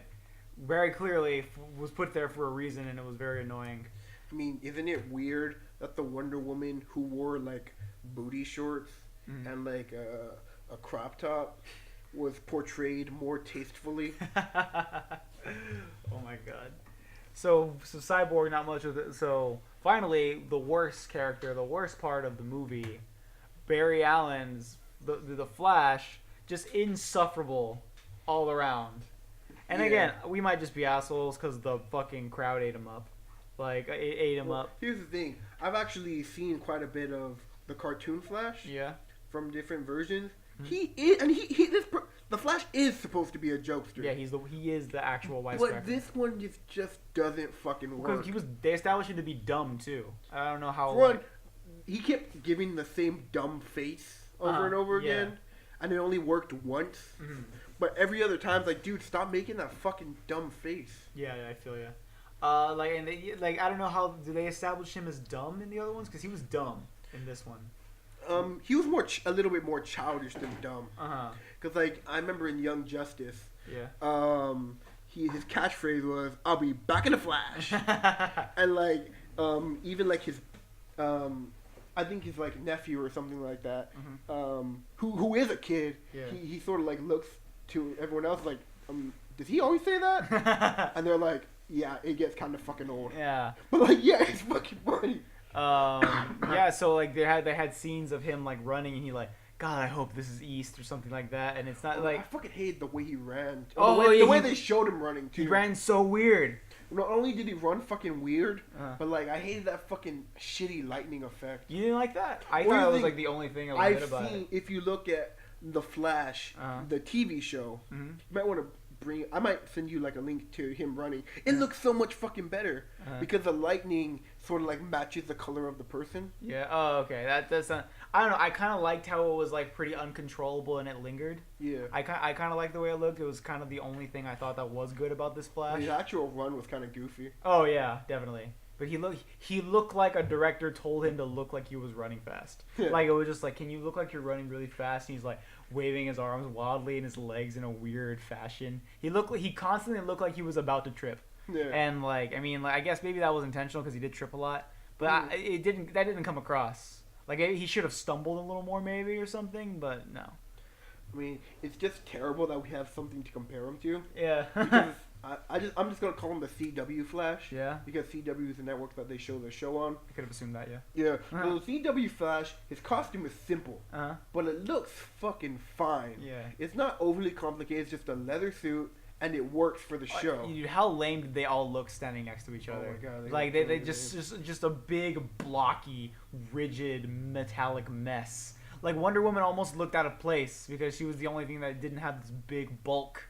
very clearly was put there for a reason, and it was very annoying.
I mean, isn't it weird that the Wonder Woman who wore like booty shorts and like a crop top was portrayed more tastefully?
Oh my god. So Cyborg, not much of it. So finally, the worst character, the worst part of the movie, Barry Allen's the Flash, just insufferable all around. And again, we might just be assholes because the fucking crowd ate him up. Like, ate him up.
Here's the thing. I've actually seen quite a bit of the cartoon Flash.
Yeah.
From different versions. The Flash is supposed to be a jokester.
Yeah, he is the actual wisecracker.
But this one just doesn't fucking work.
Because they established him to be dumb too. I don't know how.
For one, he kept giving the same dumb face over and over again, and it only worked once. But every other time, it's like, dude, stop making that fucking dumb face.
Yeah, I feel ya. I don't know how do they establish him as dumb in the other ones? Because he was dumb in this one.
He was a little bit more childish than dumb. Because like I remember in Young Justice. His catchphrase was, "I'll be back in a flash," and like even like his I think his like nephew or something like that, who is a kid. He sort of like looks to everyone else like, does he always say that? And they're like, yeah, it gets kind of fucking old.
Yeah.
But like, yeah, it's fucking funny.
So like they had scenes of him like running, and he like, God, I hope this is East or something like that, and it's not like
I fucking hated the way he ran.
The
way they showed him running too.
He ran so weird.
Not only did he run fucking weird, but like I hated that fucking shitty lightning effect.
You didn't like that? I thought it was like the only thing I liked about it.
If you look at The Flash, the TV show, you might want to I might send you like a link to him running. It looks so much fucking better because the lightning sort of like matches the color of the person.
Yeah. Oh, okay. That's not. I don't know. I kind of liked how it was like pretty uncontrollable and it lingered.
Yeah.
I kind of liked the way it looked. It was kind of the only thing I thought that was good about this Flash.
The actual run was kind of goofy.
Oh yeah, definitely. But he looked like a director told him to look like he was running fast.
Yeah.
Like it was just like, can you look like you're running really fast? And he's like waving his arms wildly and his legs in a weird fashion. He constantly looked like he was about to trip.
Yeah.
And like, I mean, like, I guess maybe that was intentional because he did trip a lot, but that didn't come across. Like he should have stumbled a little more maybe or something, but no.
I mean, it's just terrible that we have something to compare him to.
Yeah.
Because I'm just gonna call him the CW Flash.
Yeah.
Because CW is the network that they show the show on.
I could have assumed that. Yeah.
Yeah. Well, the CW Flash, his costume is simple, but it looks fucking fine.
Yeah.
It's not overly complicated. It's just a leather suit, and it works for the show.
Dude, how lame did they all look standing next to each other?
Oh my God,
like they just a big, blocky, rigid, metallic mess. Like Wonder Woman almost looked out of place because she was the only thing that didn't have this big bulk.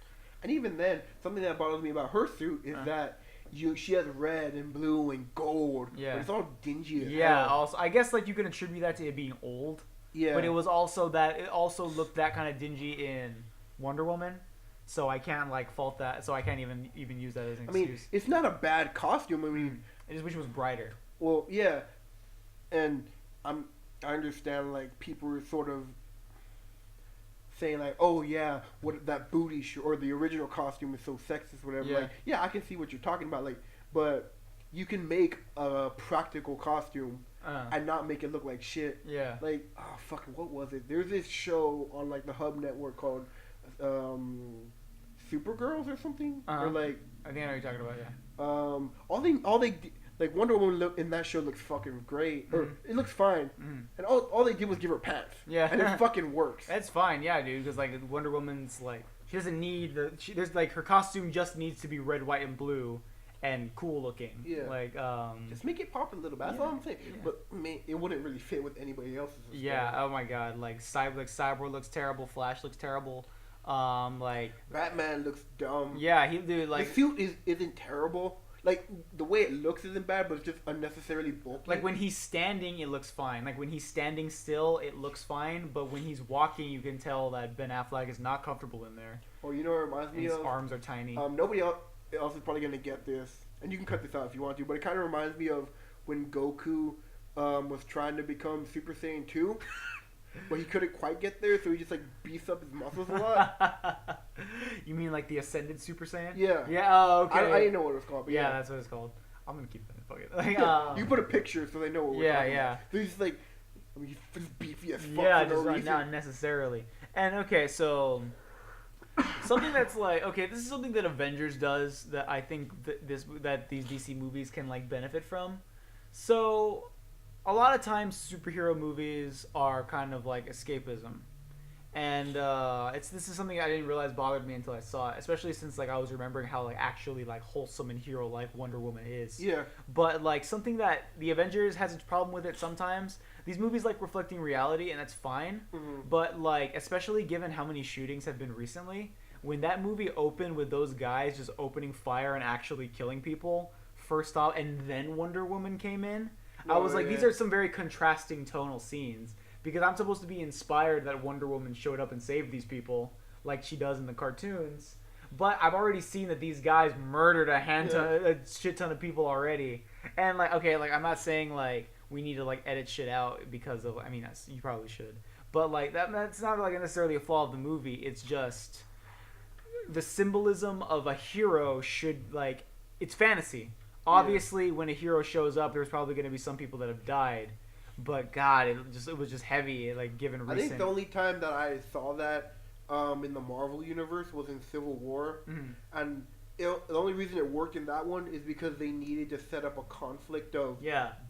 And even then, something that bothers me about her suit is that she has red and blue and gold.
Yeah.
But it's all dingy as
hell.
hell.
Also, I guess like you can attribute that to it being old.
Yeah.
But it also looked that kind of dingy in Wonder Woman. So I can't like fault that. So I can't even use that as an excuse.
I mean, it's not a bad costume. I mean,
I just wish it was brighter.
Well, yeah, and I understand like people were sort of saying like, oh yeah, what that booty or the original costume is so sexist, whatever.
Yeah.
Like, yeah, I can see what you're talking about. Like, but you can make a practical costume and not make it look like shit.
Yeah.
Like, oh fuck, what was it? There's this show on like the Hub Network called Supergirls or something. Or like,
I think I know what you're talking about. Yeah.
All they like Wonder Woman in that show looks fucking great, or it looks fine, and all they did was give her pants.
Yeah.
And it fucking works.
That's fine, yeah, dude. Because like Wonder Woman's like she doesn't need there's like her costume just needs to be red, white, and blue, and cool looking.
Yeah.
Like
just make it pop a little bit. That's all I'm saying. Yeah. But I mean, it wouldn't really fit with anybody else's.
Yeah. Oh my God. Like Cyborg looks terrible. Flash looks terrible. Like
Batman looks dumb.
Yeah, he dude like
the suit isn't terrible. Like the way it looks isn't bad, but it's just unnecessarily bulky.
Like when he's standing, it looks fine. Like when he's standing still, it looks fine. But when he's walking, you can tell that Ben Affleck is not comfortable in there.
Oh, you know what it reminds me
his
of?
His arms are tiny.
Nobody else is probably gonna get this, and you can cut this out if you want to. But it kind of reminds me of when Goku was trying to become Super Saiyan 2. But he couldn't quite get there, so he just like beefs up his muscles a lot.
You mean like the Ascended Super Saiyan?
Yeah.
Yeah. Oh, okay.
I didn't know what it was called. But
yeah, that's what it's called. I'm gonna keep that. Fuck it. Like,
you put a picture so they know what we're talking about. So he's just like, he's beefy as fuck.
Yeah,
for no reason.
Not necessarily. And okay, so something that's like this is something that Avengers does that I think that these DC movies can like benefit from. So a lot of times superhero movies are kind of like escapism, and this is something I didn't realize bothered me until I saw it, especially since like I was remembering how like actually like wholesome and hero like Wonder Woman is.
Yeah.
But like something that the Avengers has a problem with it sometimes. These movies like reflecting reality, and that's fine.
Mm-hmm.
But like especially given how many shootings have been recently, when that movie opened with those guys just opening fire and actually killing people first off, and then Wonder Woman came in. I was like, these are some very contrasting tonal scenes, because I'm supposed to be inspired that Wonder Woman showed up and saved these people like she does in the cartoons, but I've already seen that these guys murdered a shit ton of people already. And like, okay, like I'm not saying like we need to like edit shit out because of, I mean, you probably should, but like that's not like necessarily a flaw of the movie. It's just the symbolism of a hero should like, it's fantasy. Obviously, when a hero shows up, there's probably going to be some people that have died, but God, it was just heavy. Like given recent.
I think the only time that I saw that in the Marvel universe was in Civil War, and the only reason it worked in that one is because they needed to set up a conflict of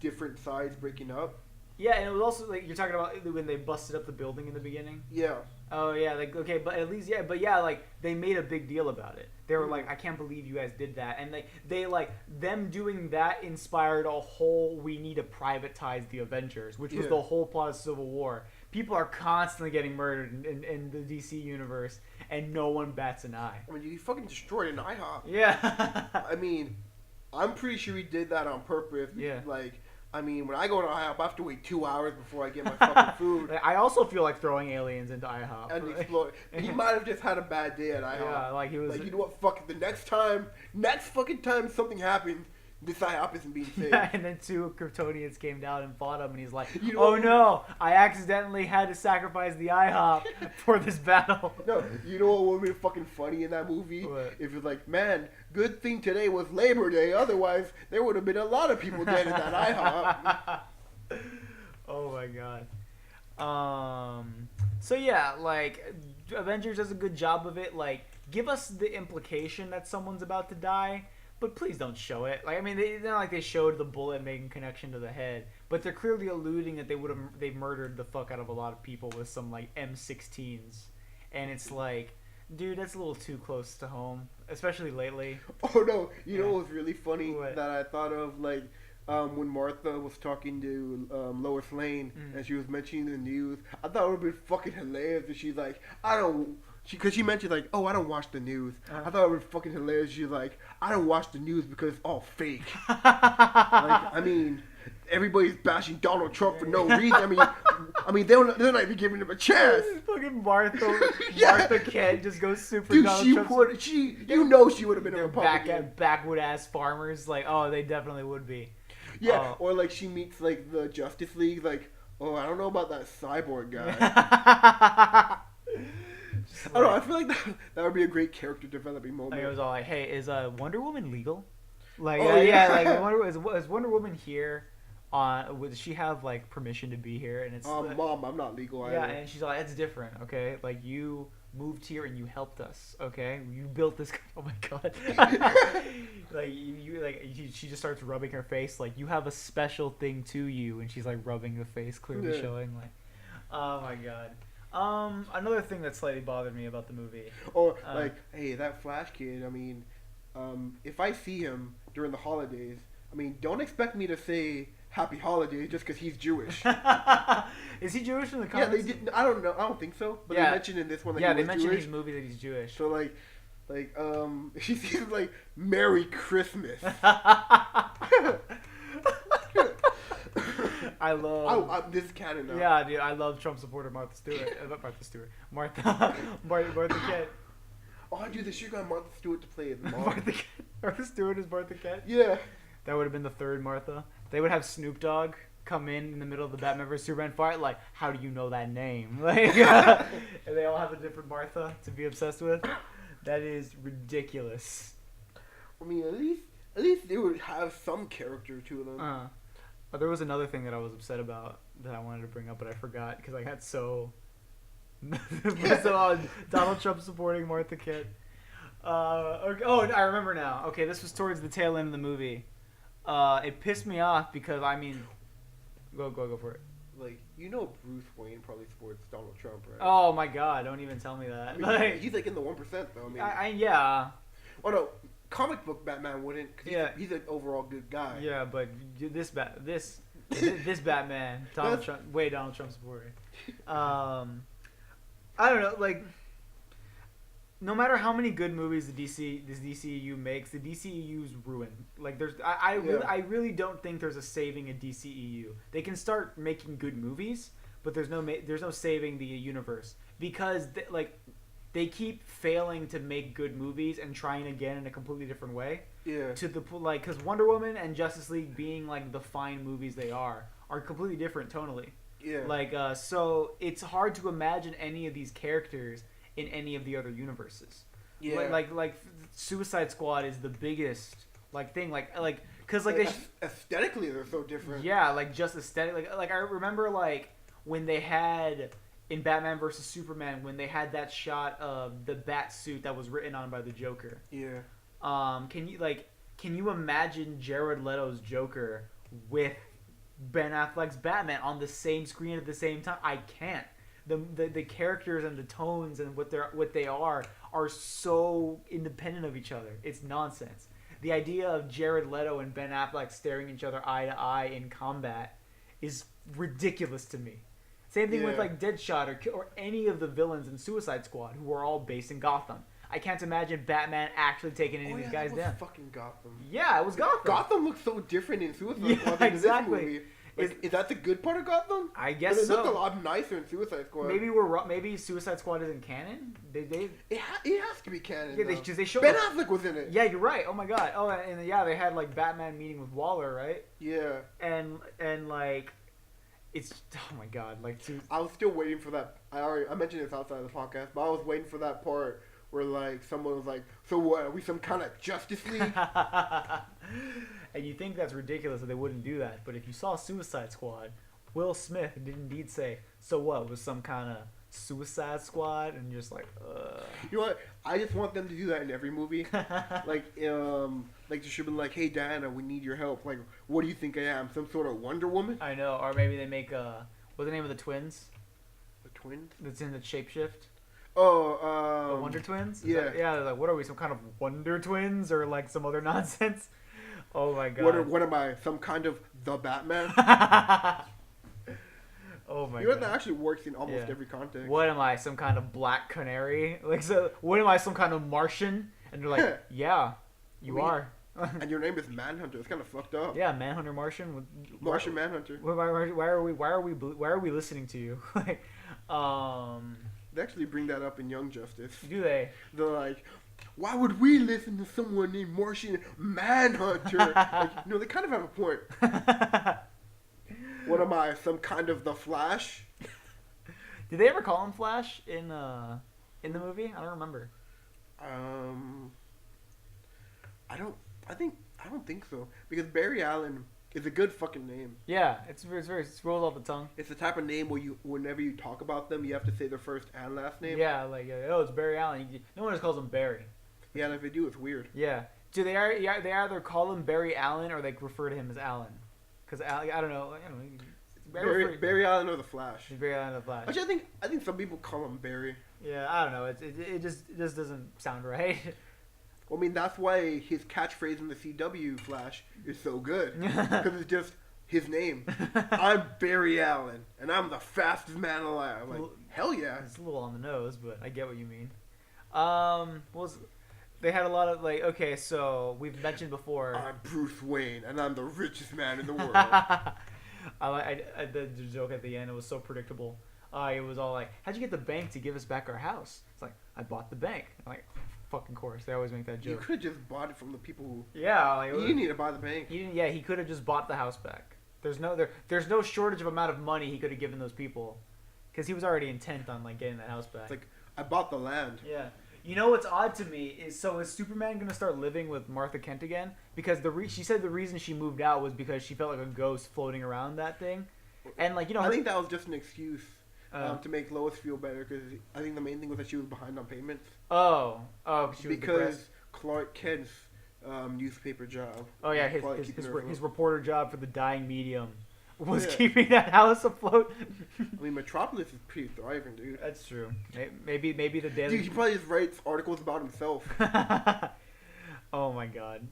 different sides breaking up.
Yeah, and it was also like you're talking about when they busted up the building in the beginning.
Yeah.
Oh yeah, like okay, but at least like they made a big deal about it. They were like, I can't believe you guys did that, and they like them doing that inspired a whole we need to privatize the Avengers, which was the whole plot of Civil War. People are constantly getting murdered in the DC universe, and no one bats an eye.
I mean, you fucking destroyed an IHOP.
Yeah.
I mean, I'm pretty sure he did that on purpose.
Yeah.
Like, I mean, when I go to IHOP, I have to wait 2 hours before I get my fucking food.
I also feel like throwing aliens into IHOP.
And explode. He might have just had a bad day at IHOP.
Yeah, like he was.
Like, you know what? Fuck it. The next fucking time something happens, this IHOP isn't being saved.
Yeah, and then 2 Kryptonians came down and fought him, and he's like, "Oh no, I accidentally had to sacrifice the IHOP for this battle."
No, you know what would be fucking funny in that movie?
What?
If it's like, man, good thing today was Labor Day. Otherwise, there would have been a lot of people dead in that IHOP.
Oh my god. So yeah, like Avengers does a good job of it. Like, give us the implication that someone's about to die, but please don't show it. Like, I mean, it's not like they showed the bullet making connection to the head, but they're clearly alluding that they murdered the fuck out of a lot of people with some like M16s, and it's like, dude, that's a little too close to home, especially lately.
Oh no, you know what was really funny that I thought of, like, when Martha was talking to Lois Lane and she was mentioning the news. I thought it would be fucking hilarious if she's like, because she mentioned like, oh, I don't watch the news. I thought it would be fucking hilarious. She's like, I don't watch the news because it's all fake. Like, I mean, everybody's bashing Donald Trump for no reason. I mean, they're not even giving him a chance.
Fucking Martha Kent just goes super.
Dude,
Donald
she would have been a Republican.
Backwood ass farmers, like, oh, they definitely would be.
Yeah, or like she meets like the Justice League, like, oh, I don't know about that cyborg guy. I don't know. I feel like that would be a great character developing moment.
Like, it was all like, "Hey, is Wonder Woman legal? Like,
yeah.
Is Wonder Woman here? Does she have like permission to be here?" And it's
Mom, I'm not legal either.
Yeah, and she's like, "That's different, okay? Like, you moved here and you helped us, okay? You built this." Oh my god! She just starts rubbing her face, like, you have a special thing to you, and she's like rubbing the face, clearly showing like, oh my god. Another thing that slightly bothered me about the movie.
Or like, hey, that Flash kid. I mean, if I see him during the holidays, I mean, don't expect me to say Happy Holidays just because he's Jewish.
Is he Jewish in the
comics?
Yeah,
they did. I don't know. I don't think so. But they mentioned in this one that
they mentioned in his movie that he's Jewish.
So he seems like Merry Christmas.
I love.
This is canon now.
Yeah, dude, I love Trump supporter Martha Stewart. Martha Kent.
Oh, dude, they should have got Martha Stewart to play it.
Martha Stewart is Martha Kent?
Yeah.
That would have been the third Martha. They would have Snoop Dogg come in the middle of the Batman vs Superman fight, like, how do you know that name? Like, and they all have a different Martha to be obsessed with. That is ridiculous.
I mean, at least they would have some character to them.
There was another thing that I was upset about that I wanted to bring up, but I forgot because I got so Donald Trump supporting Martha Kent. Okay, I remember now. Okay, this was towards the tail end of the movie. It pissed me off because go for it.
Like, Bruce Wayne probably supports Donald Trump, right?
Oh my God! Don't even tell me that.
I mean, he's like in the 1%, though. I mean,
yeah.
Oh no, comic book Batman wouldn't. Cause he's an overall good guy.
Yeah, but this Batman, Donald Trump supporter. I don't know, like. No matter how many good movies this DCEU makes, the DCEU's ruined. Like I really don't think there's a saving a DCEU. They can start making good movies, but there's no saving the universe because they keep failing to make good movies and trying again in a completely different way.
Yeah.
Because Wonder Woman and Justice League being like the fine movies they are completely different tonally.
Yeah.
So it's hard to imagine any of these characters in any of the other universes.
Yeah.
Like Suicide Squad is the biggest thing because
aesthetically they're so different.
Yeah, like just aesthetic. Like I remember when they had in Batman vs Superman when they had that shot of the bat suit that was written on by the Joker.
Yeah.
Can you imagine Jared Leto's Joker with Ben Affleck's Batman on the same screen at the same time? I can't. The characters and the tones and what they are so independent of each other. It's nonsense. The idea of Jared Leto and Ben Affleck staring each other eye to eye in combat is ridiculous to me. Same thing with Deadshot or any of the villains in Suicide Squad who are all based in Gotham. I can't imagine Batman actually taking any of these guys down.
Fucking Gotham.
Yeah, it was Gotham.
Gotham looks so different in Suicide Squad than
exactly.
in this movie. Is that the good part of Gotham?
I guess so.
It looked a lot nicer in Suicide Squad.
Maybe Suicide Squad isn't canon. It
has to be canon.
Yeah, they showed
Ben Affleck was in it.
Yeah, you're right. Oh my God. Oh, and they had Batman meeting with Waller, right?
Yeah.
And it's oh my God.
I was still waiting for that. I mentioned this outside of the podcast, but I was waiting for that part where someone was like, "So what? Are we some kind of Justice League?"
And you think that's ridiculous that they wouldn't do that, but if you saw Suicide Squad, Will Smith did indeed say, "So what? Was some kind of Suicide Squad?" And you're just like,
You know what? I just want them to do that in every movie. They should be like, "Hey Diana, we need your help. Like, what do you think I am? Some sort of Wonder Woman?"
I know, or maybe they make what's the name of the twins?
The twins?
That's in the Shapeshift.
Oh,
the Wonder Twins?
Yeah.
They're like, what are we, some kind of Wonder Twins or some other nonsense? Oh my God.
What am I, some kind of the Batman?
Oh my God.
You know, that actually works in almost every context.
What am I, some kind of Black Canary? What am I, some kind of Martian? And they're like, yeah, you are.
And your name is Manhunter. It's kind of fucked up.
Yeah, Manhunter Martian.
Martian Manhunter.
Why are we listening to you?
They actually bring that up in Young Justice.
Do they?
They're like, why would we listen to someone named Martian Manhunter? They kind of have a point. What am I, some kind of the Flash?
Did they ever call him Flash in the movie? I don't remember.
I don't think so, because Barry Allen is a good fucking name.
Yeah, it rolls off the tongue.
It's the type of name where whenever you talk about them, you have to say their first and last name.
Yeah, it's Barry Allen. No one just calls him Barry.
Yeah, and if they do, it's weird.
Yeah. Do they either call him Barry Allen or they refer to him as Allen? Because I don't know.
Barry Allen or the Flash.
Barry Allen or the Flash.
Actually, I think some people call him Barry.
Yeah, I don't know. It just doesn't sound right.
Well, I mean, that's why his catchphrase in the CW Flash is so good. Because it's just his name. I'm Barry Allen, and I'm the fastest man alive. I'm like, hell yeah.
It's a little on the nose, but I get what you mean. They had a lot of like. Okay, so we've mentioned before.
I'm Bruce Wayne, and I'm the richest man in the world.
The joke at the end, it was so predictable. It was all like, "How'd you get the bank to give us back our house?" It's like, "I bought the bank." I'm like, fucking course, they always make that joke.
You could have just bought it from the people who.
Yeah, like,
you didn't need to buy the bank.
He could have just bought the house back. There's no shortage of amount of money he could have given those people, because he was already intent on like getting that house back.
It's like, I bought the land.
Yeah. You know what's odd to me is Superman gonna start living with Martha Kent again? Because she said the reason she moved out was because she felt like a ghost floating around that thing, and like
I think that was just an excuse to make Lois feel better, because I think the main thing was that she was behind on payments.
She was depressed.
Clark Kent's newspaper job.
Oh yeah, his reporter job for the dying medium was keeping that house afloat.
I mean, Metropolis is pretty thriving, dude.
That's true. Maybe the daily.
Dude, he probably just writes articles about himself.
Oh my god.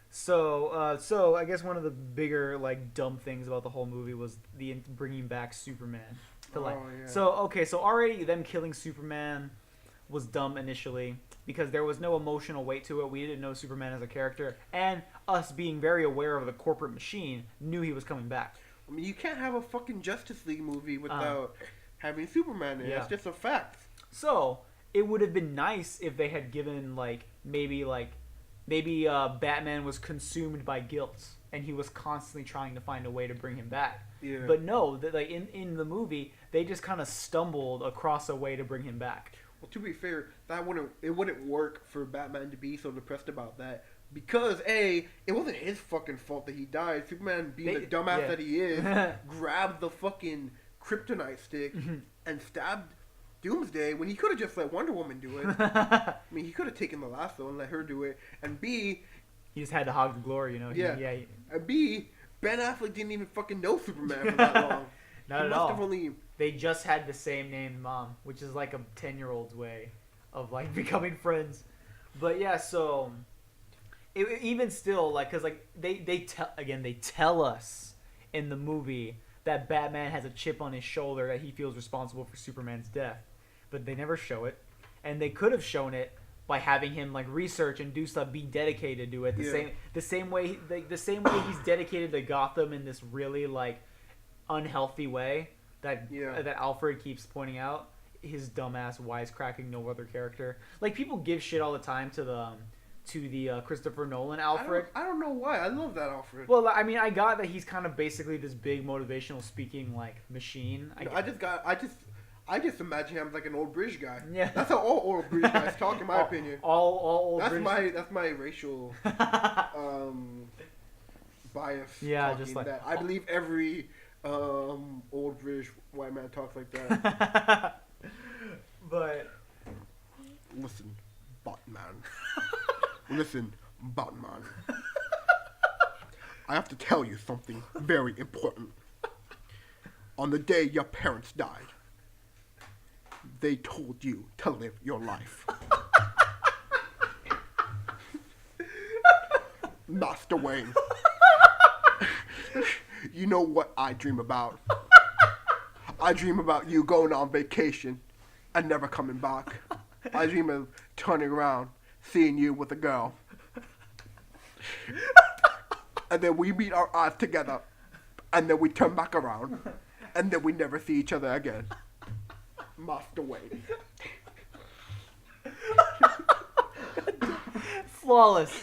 So I guess one of the bigger like dumb things about the whole movie was the bringing back Superman to life. Oh, yeah. So already them killing Superman was dumb initially, because there was no emotional weight to it. We didn't know Superman as a character, and us being very aware of the corporate machine knew he was coming back.
I mean, you can't have a fucking Justice League movie without having Superman in it. It's just a fact.
So it would have been nice if they had given maybe Batman was consumed by guilt and he was constantly trying to find a way to bring him back.
Yeah.
But no, in the movie they just kind of stumbled across a way to bring him back.
Well, to be fair, it wouldn't work for Batman to be so depressed about that, because it wasn't his fucking fault that he died. Superman, being the dumbass that he is, grabbed the fucking kryptonite stick and stabbed Doomsday when he could have just let Wonder Woman do it. I mean, he could have taken the lasso and let her do it. And B,
he just had to hog the glory, you know.
And B, Ben Affleck didn't even fucking know Superman for that long.
Not at all. They just had the same name, Mom, which is like a 10-year-old's way of like becoming friends. But yeah, so even still, like, because like they tell us in the movie that Batman has a chip on his shoulder that he feels responsible for Superman's death, but they never show it, and they could have shown it by having him like research and do stuff, be dedicated to it. The same way he's dedicated to Gotham in this really like unhealthy way that Alfred keeps pointing out. His dumbass wisecracking no other character. Like, people give shit all the time to the Christopher Nolan Alfred.
I don't know why. I love that Alfred.
Well, I mean, I got that he's kind of basically this big motivational speaking like machine.
I just imagine him like an old British guy.
Yeah,
that's how all old British guys talk, in my opinion.
All old.
That's my racial bias.
Yeah, just like
that. I believe every old British white man talks like that.
But
listen, Batman. Listen, Batman. I have to tell you something very important. On the day your parents died, they told you to live your life. Master Wayne. You know what I dream about? I dream about you going on vacation and never coming back. I dream of turning around, seeing you with a girl. And then we meet our eyes together, and then we turn back around, and then we never see each other again. Master Wayne.
Flawless.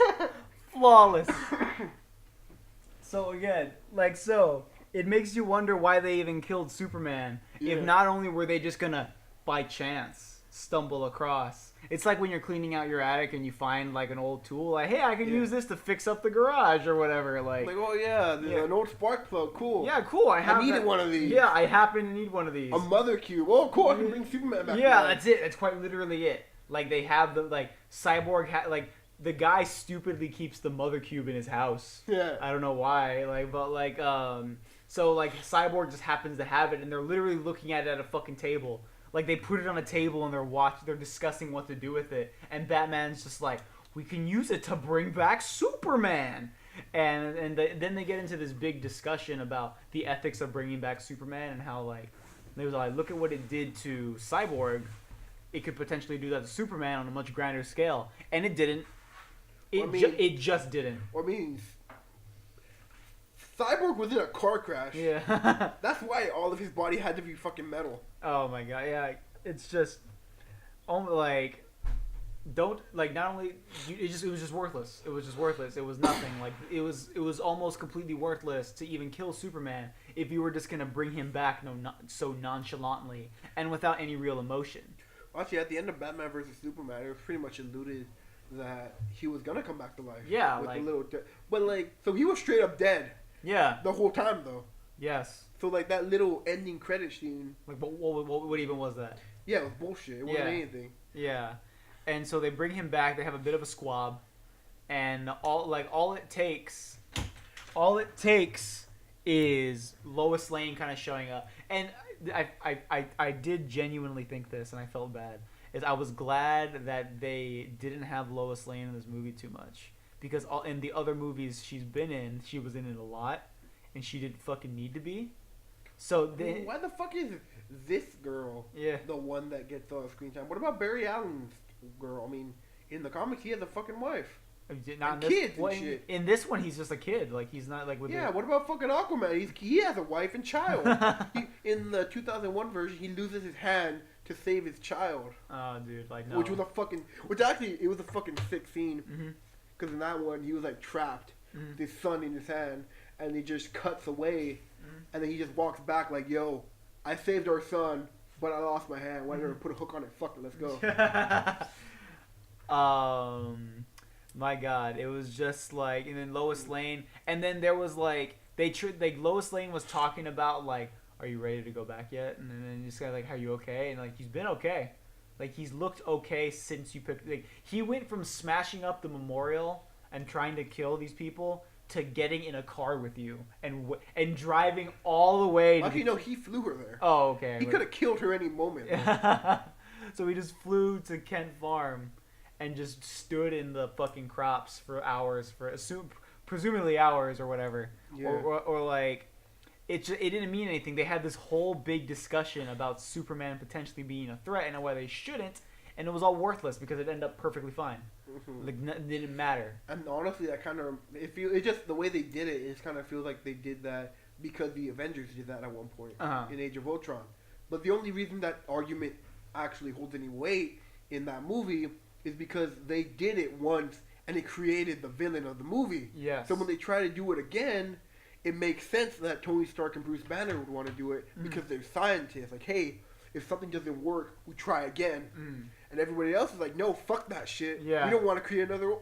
So again, it makes you wonder why they even killed Superman. Yeah. If not only were they just gonna, by chance, stumble across. It's like when you're cleaning out your attic and you find like an old tool, like, hey, I can use this to fix up the garage or whatever. Like
oh yeah, an old spark plug, cool.
Yeah, cool. I needed
one of these.
Yeah, I happen to need one of these.
A mother cube. Oh, cool. I can bring Superman back.
Yeah, that's it. That's quite literally it. Like, they have the Cyborg the guy stupidly keeps the mother cube in his house.
Yeah.
I don't know why. So Cyborg just happens to have it, and they're literally looking at it at a fucking table. Like, they put it on a table and they're discussing what to do with it. And Batman's just like, we can use it to bring back Superman. Then they get into this big discussion about the ethics of bringing back Superman and how like they was like, look at what it did to Cyborg. It could potentially do that to Superman on a much grander scale, and it didn't. It just didn't.
I mean, Cyborg was in a car crash.
Yeah.
That's why all of his body had to be fucking metal.
Oh my god, yeah. It's just, like, don't like. Not only it was just worthless. It was just worthless. It was nothing. Like it was almost completely worthless to even kill Superman if you were just gonna bring him back so nonchalantly and without any real emotion.
Actually, at the end of Batman vs Superman, it was pretty much alluded that he was gonna come back to life.
Yeah,
with
like,
but like, so he was straight up dead.
Yeah.
The whole time though.
Yes.
So like that little ending credit scene.
Like, what even was that?
Yeah, it was bullshit. It wasn't anything.
Yeah, and so they bring him back. They have a bit of a squab, and all it takes is Lois Lane kind of showing up. And I did genuinely think this, and I felt bad. Is I was glad that they didn't have Lois Lane in this movie too much, because in the other movies she was in it a lot, and she didn't fucking need to be. So
why the fuck is this girl the one that gets all the screen time? What about Barry Allen's girl? I mean, in the comics he has a fucking wife.
Not
kids and shit.
In this one, he's just a kid. Like, he's not like with.
Yeah. What about fucking Aquaman? He has a wife and child. In the 2001 version, he loses his hand to save his child.
Oh, dude, like no.
Which was it was a fucking sick scene. Because in that one, he was like trapped, with his son in his hand, and he just cuts away, and then he just walks back like, "Yo, I saved our son, but I lost my hand. Why did I put a hook on it? Fuck it, let's go."
My God, it was just like, and then Lois Lane, and then there was like Lois Lane was talking about like, "Are you ready to go back yet?" And then this guy like, "Are you okay?" And like, he's been okay, like he's looked okay since you picked. Like, he went from smashing up the memorial and trying to kill these people to getting in a car with you and driving all the way.
Actually, no, he flew her there.
Oh, okay.
He could have killed her any moment.
So he just flew to Kent Farm and just stood in the fucking crops for hours, presumably hours or whatever. Yeah. Or like, it didn't mean anything. They had this whole big discussion about Superman potentially being a threat and why they shouldn't, and it was all worthless because it ended up perfectly fine. Like, it didn't matter. And
honestly, that kind of it just the way they did it. It kind of feels like they did that because the Avengers did that at one point in Age of Ultron. But the only reason that argument actually holds any weight in that movie is because they did it once and it created the villain of the movie.
Yes.
So when they try to do it again, it makes sense that Tony Stark and Bruce Banner would want to do it because they're scientists. Like, hey, if something doesn't work, we try again. And everybody else is like, no, fuck that shit. Yeah. We don't want to create another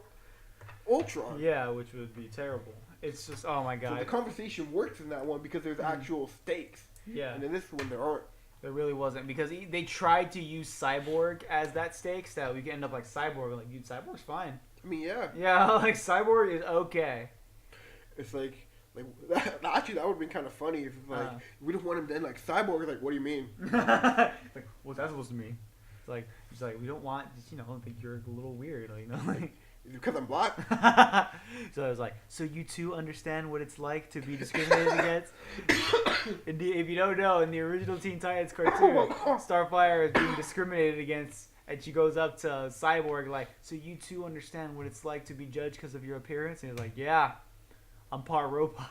Ultron.
Yeah, which would be terrible. It's just, oh my God.
So the conversation works in that one because there's actual stakes.
Yeah.
And in this one, there aren't.
There really wasn't, because they tried to use Cyborg as that stake, so we could end up like Cyborg. Like, dude, Cyborg's fine.
I mean, yeah.
Yeah, like, Cyborg is okay.
It's like actually, that would have been kind of funny if we don't want him to end like Cyborg. Like, what do you mean?
Like, what's that supposed to mean? It's like we don't want, think you're a little weird, like,
because I'm black.
So I was like, so you two understand what it's like to be discriminated against? If you don't know, in the original Teen Titans cartoon, Starfire is being discriminated against, and she goes up to Cyborg like, so you two understand what it's like to be judged because of your appearance? And he's like, yeah, I'm part robot.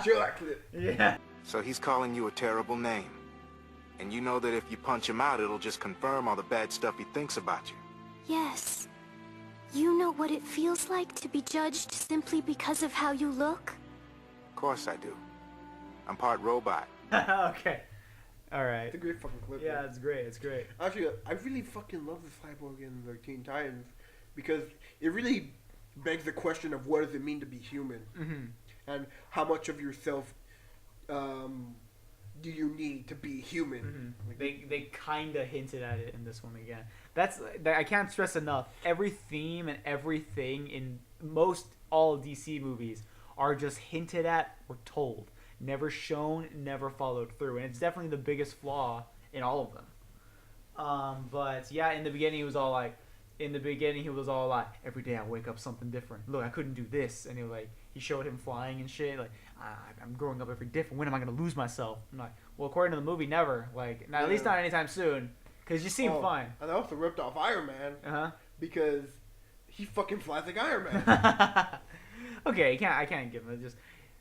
Sure, that clip.
Yeah.
So he's calling you a terrible name. And you know that if you punch him out, it'll just confirm all the bad stuff he thinks about you.
Yes. You know what it feels like to be judged simply because of how you look?
Of course I do. I'm part robot.
Okay. All right.
It's a great fucking clip.
Yeah, it's great. It's great.
Actually, I really fucking love the Cyborg in the Teen Titans because it really begs the question of what does it mean to be human, and how much of yourself do you need to be human?
Like, they kind of hinted at it in this one again. I can't stress enough. Every theme and everything in all DC movies are just hinted at or told, never shown, never followed through, and it's definitely the biggest flaw in all of them. But yeah, in the beginning it was all like, in the beginning he was all like, every day I wake up something different. Look, I couldn't do this, and he showed him flying and shit. Like, I'm growing up every different. When am I gonna lose myself? I'm like, well, according to the movie, never. Like, at least not anytime soon. Because you seem fine.
And they also ripped off Iron Man. Because he fucking flies like Iron Man.
Okay, I can't give him it. Just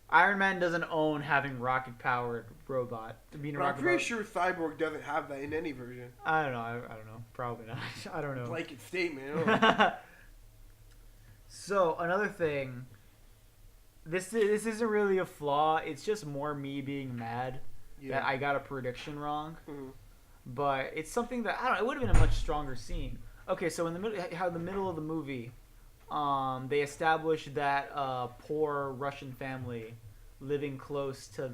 Iron Man doesn't own having rocket powered robot.
I'm pretty sure Cyborg doesn't have that in any version.
I don't know. I don't know. Probably not. I don't know.
Blanket statement.
So another thing. This isn't really a flaw. It's just more me being mad that I got a prediction wrong. Mm-hmm. But it's something that, I don't know, it would have been a much stronger scene. Okay, so in the middle of the movie, they established that poor Russian family living close to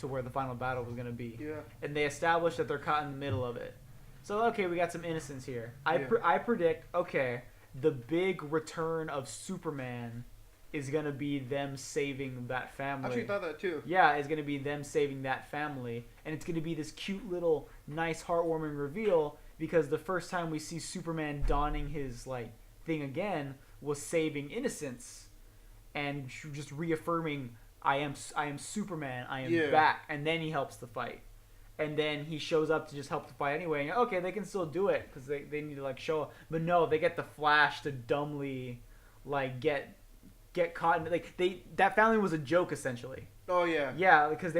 where the final battle was going to be. Yeah. And they established that they're caught in the middle of it. So, okay, we got some innocence here. I predict, okay, the big return of Superman is going to be them saving that family.
I actually thought that too.
Yeah, it's going to be them saving that family. And it's going to be this cute little, nice, heartwarming reveal because the first time we see Superman donning his, like, thing again was saving innocence and just reaffirming, I am Superman, I am back. And then he helps the fight. And then he shows up to just help the fight anyway. And, okay, they can still do it because they need to, like, show up. But no, they get the Flash to dumbly, like, get caught in, like, that family was a joke essentially.
Oh yeah.
Yeah, because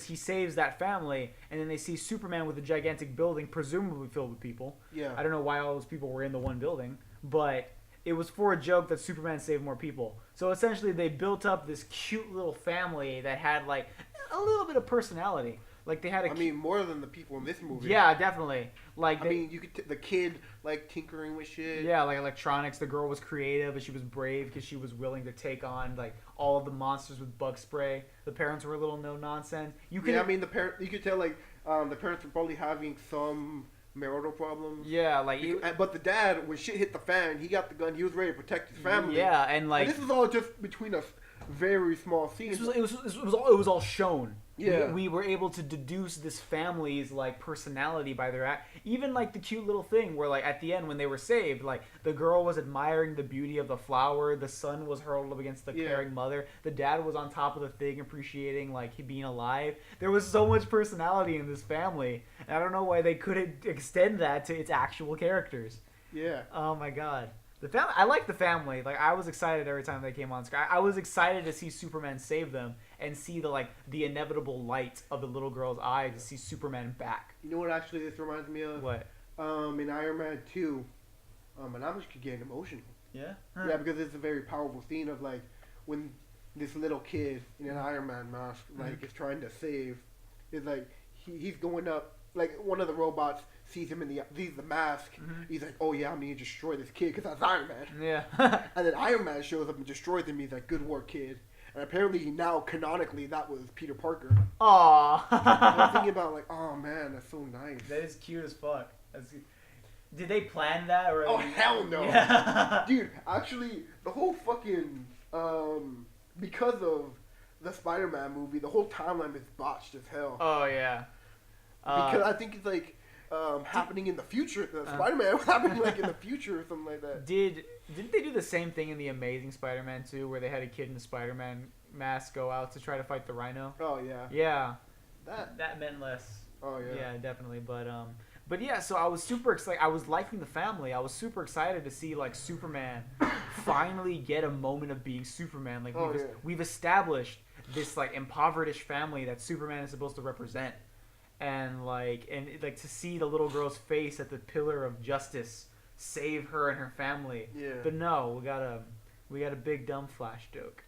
he saves that family, and then they see Superman with a gigantic building, presumably filled with people. Yeah. I don't know why all those people were in the one building, but it was for a joke that Superman saved more people. So essentially, they built up this cute little family that had like a little bit of personality. Like they had
more than the people in this movie.
Yeah, definitely. Like
you could the kid like tinkering with shit.
Yeah, like electronics. The girl was creative, but she was brave because she was willing to take on like all of the monsters with bug spray. The parents were a little no nonsense.
The could tell like the parents were probably having some marital problems.
Yeah, like
but the dad, when shit hit the fan, he got the gun. He was ready to protect his family.
Yeah, and like
this is all just between us. Very small scenes.
It was all shown. Yeah, we were able to deduce this family's like personality by their act. Even like the cute little thing where like at the end when they were saved, like the girl was admiring the beauty of the flower, the son was hurled up against the caring mother, the dad was on top of the thing appreciating like he being alive. There was so much personality in this family, and I don't know why they couldn't extend that to its actual characters.
Yeah.
Oh my god. The family, I like the family. Like I was excited every time they came on screen. I was excited to see Superman save them and see the inevitable light of the little girl's eye to see Superman back.
You know what actually this reminds me of?
What?
In Iron Man 2, and I'm just getting emotional.
Yeah?
Huh. Yeah, because it's a very powerful scene of like when this little kid in an Iron Man mask is trying to save. It's like he's going up, like one of the robots sees him sees the mask. Mm-hmm. He's like, oh yeah, I'm gonna destroy this kid because that's Iron Man.
Yeah.
And then Iron Man shows up and destroys him. He's like, good work, kid. And apparently now canonically that was Peter Parker.
Aww.
I was thinking about like, oh man, that's so nice.
That is cute as fuck. Did they plan that or?
Oh hell no. Yeah. Dude, actually, the whole fucking because of the Spider-Man movie, the whole timeline is botched as hell.
Oh yeah.
Because I think it's like happening in the future. Spider-Man was happening like in the future or something like that.
Didn't they do the same thing in the Amazing Spider-Man 2 where they had a kid in a Spider-Man mask go out to try to fight the Rhino?
Oh yeah.
Yeah. That meant less.
Oh yeah.
Yeah, definitely. But yeah, so I was super excited. I was liking the family. I was super excited to see like Superman finally get a moment of being Superman. Like we've established this like impoverished family that Superman is supposed to represent. And to see the little girl's face at the pillar of justice save her and her family. Yeah. But no, we got a big dumb Flash joke.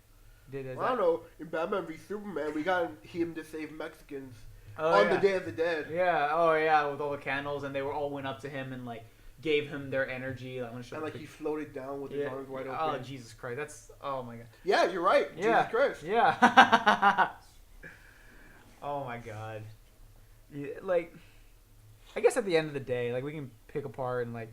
I don't know. In Batman v Superman, we got him to save Mexicans on the Day of the Dead.
Yeah. Oh yeah, with all the candles, and they all went up to him and like gave him their energy.
He floated down with his arms wide open.
Oh Jesus Christ, oh my god.
Yeah, you're right.
Yeah.
Jesus Christ.
Yeah. Oh my god. Yeah, like, I guess at the end of the day, like we can pick apart and like,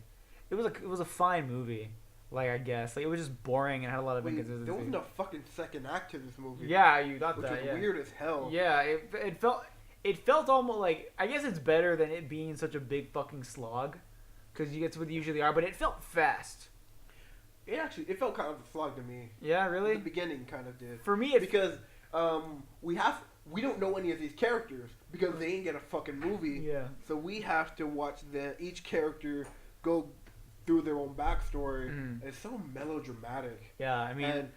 it was a fine movie. Like I guess like it was just boring and had a lot of inconsistencies.
There wasn't a fucking second act to this movie.
Yeah, you got
which
that.
Was weird as hell.
Yeah, it felt almost like I guess it's better than it being such a big fucking slog. because that's what they usually are. But it felt fast.
It felt kind of a slog to me.
Yeah, really.
The beginning kind of did.
For me,
because we don't know any of these characters because they ain't get a fucking movie.
Yeah.
So we have to watch each character go through their own backstory.
Mm-hmm.
It's so melodramatic.
Yeah, I mean,
and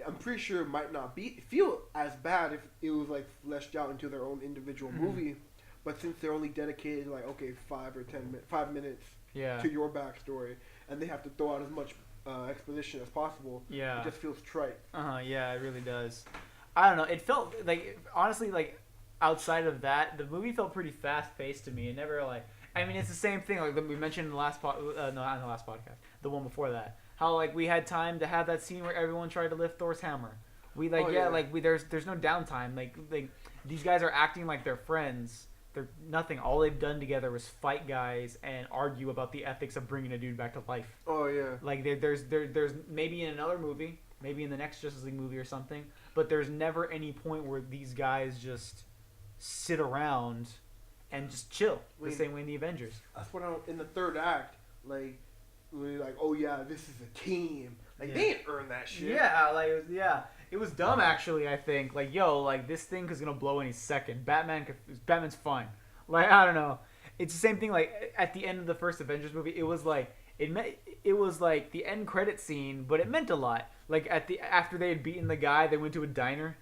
I'm pretty sure it might not feel as bad if it was like fleshed out into their own individual movie. But since they're only dedicated like 5 minutes to your backstory, and they have to throw out as much exposition as possible, it just feels trite.
Yeah, it really does. I don't know. It felt like, honestly, like outside of that, the movie felt pretty fast paced to me. It never like, I mean, it's the same thing like we mentioned in the last not in the last podcast, the one before that. How like we had time to have that scene where everyone tried to lift Thor's hammer. We like there's no downtime. Like these guys are acting like they're friends. They're nothing. All they've done together was fight guys and argue about the ethics of bringing a dude back to life.
Oh yeah.
Like there's maybe in another movie, maybe in the next Justice League movie or something, but there's never any point where these guys just sit around and just chill the same way in the Avengers.
That's what in the third act, like, really like, oh yeah, this is a team. Like they ain't earned that shit.
Yeah, it was dumb actually. I think like this thing is gonna blow any second. Batman's fine. Like I don't know. It's the same thing. Like at the end of the first Avengers movie, it was like it was like the end credit scene, but it meant a lot. Like after they had beaten the guy, they went to a diner.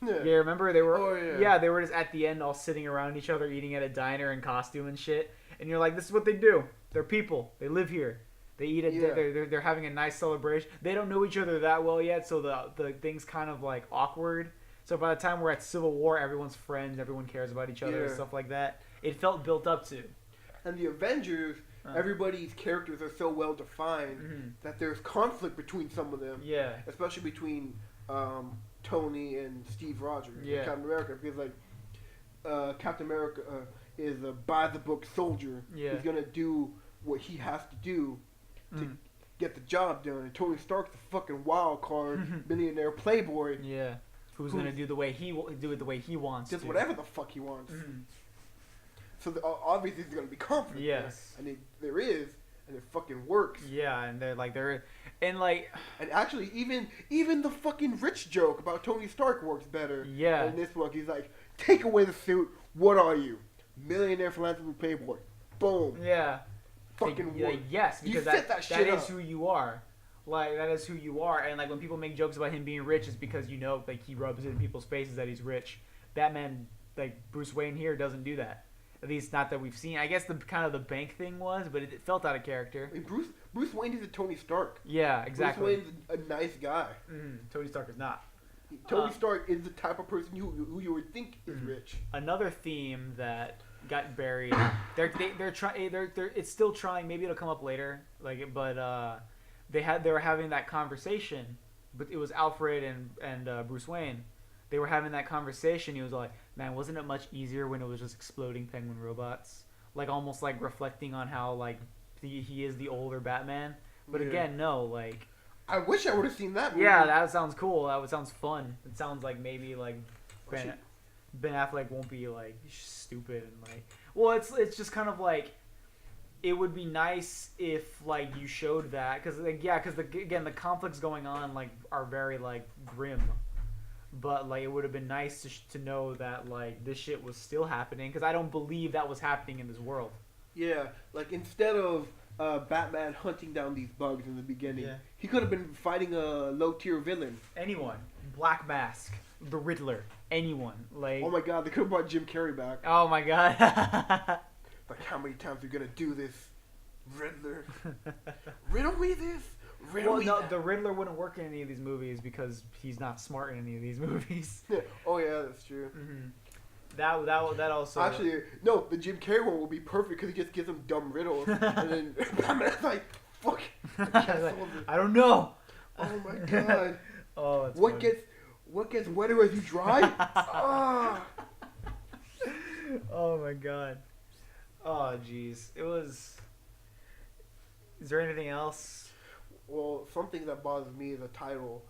Yeah, remember they were?
Oh,
yeah, they were just at the end, all sitting around each other, eating at a diner in costume and shit. And you're like, this is what they do. They're people. They live here. They eat it. Yeah. They're having a nice celebration. They don't know each other that well yet, so the thing's kind of like awkward. So by the time we're at Civil War, everyone's friends. Everyone cares about each other and stuff like that. It felt built up to.
And the Avengers, everybody's characters are so well defined that there's conflict between some of them.
Yeah.
Especially between Tony and Steve Rogers, Captain America, because like Captain America is a by the book soldier.
Yeah.
He's gonna do what he has to do to get the job done. And Tony Stark's the fucking wild card, billionaire playboy.
Yeah. Who's gonna do it the way he wants?
Just whatever the fuck he wants. So obviously there's gonna be conflict.
Yes.
There. And there is, and it fucking works.
Yeah, and and
actually even the fucking rich joke about Tony Stark works better.
Yeah.
In this book, he's like, take away the suit. What are you? Millionaire philanthropy playboy. Boom.
Yeah.
Fucking
yes, because that is who you are. Like that is who you are, and like when people make jokes about him being rich, it's because like he rubs it in people's faces that he's rich. Batman, like Bruce Wayne here, doesn't do that. At least not that we've seen. I guess the kind of the bank thing was, but it felt out of character.
I mean, Bruce Wayne is a Tony Stark.
Yeah, exactly.
Bruce Wayne's a nice guy.
Tony Stark is not.
Tony Stark is the type of person who you would think is rich.
Another theme that got buried. They're trying. It's still trying. Maybe it'll come up later. They were having that conversation, but it was Alfred and Bruce Wayne. They were having that conversation. He was like, man, wasn't it much easier when it was just exploding penguin robots? Like, almost like reflecting on how, like, he is the older Batman. But again, no, like...
I wish I would have seen that movie.
Yeah, that sounds cool. That sounds fun. It sounds like maybe, like, Ben Affleck won't be, like, stupid and, like... Well, it's just kind of like... It would be nice if, like, you showed that. Because, like, again, the conflicts going on, like, are very, like, grim. But, like, it would have been nice to know that, like, this shit was still happening. Because I don't believe that was happening in this world.
Yeah, like, instead of Batman hunting down these bugs in the beginning, he could have been fighting a low-tier villain.
Anyone. Black Mask. The Riddler. Anyone. Like...
Oh, my God, they could have brought Jim Carrey back.
Oh, my God.
Like, how many times are you going to do this, Riddler? Riddle me this?
The Riddler wouldn't work in any of these movies because he's not smart in any of these movies.
Yeah. Oh yeah, that's true.
That also.
Actually, no. The Jim Carrey one will be perfect because he just gives him dumb riddles, and then Batman's like, "Fuck,
I don't know."
Oh my God.
Oh, that's
what gets wetter as you dry?
Oh my God. Oh jeez, it was. Is there anything else?
Well, something that bothers me is the title,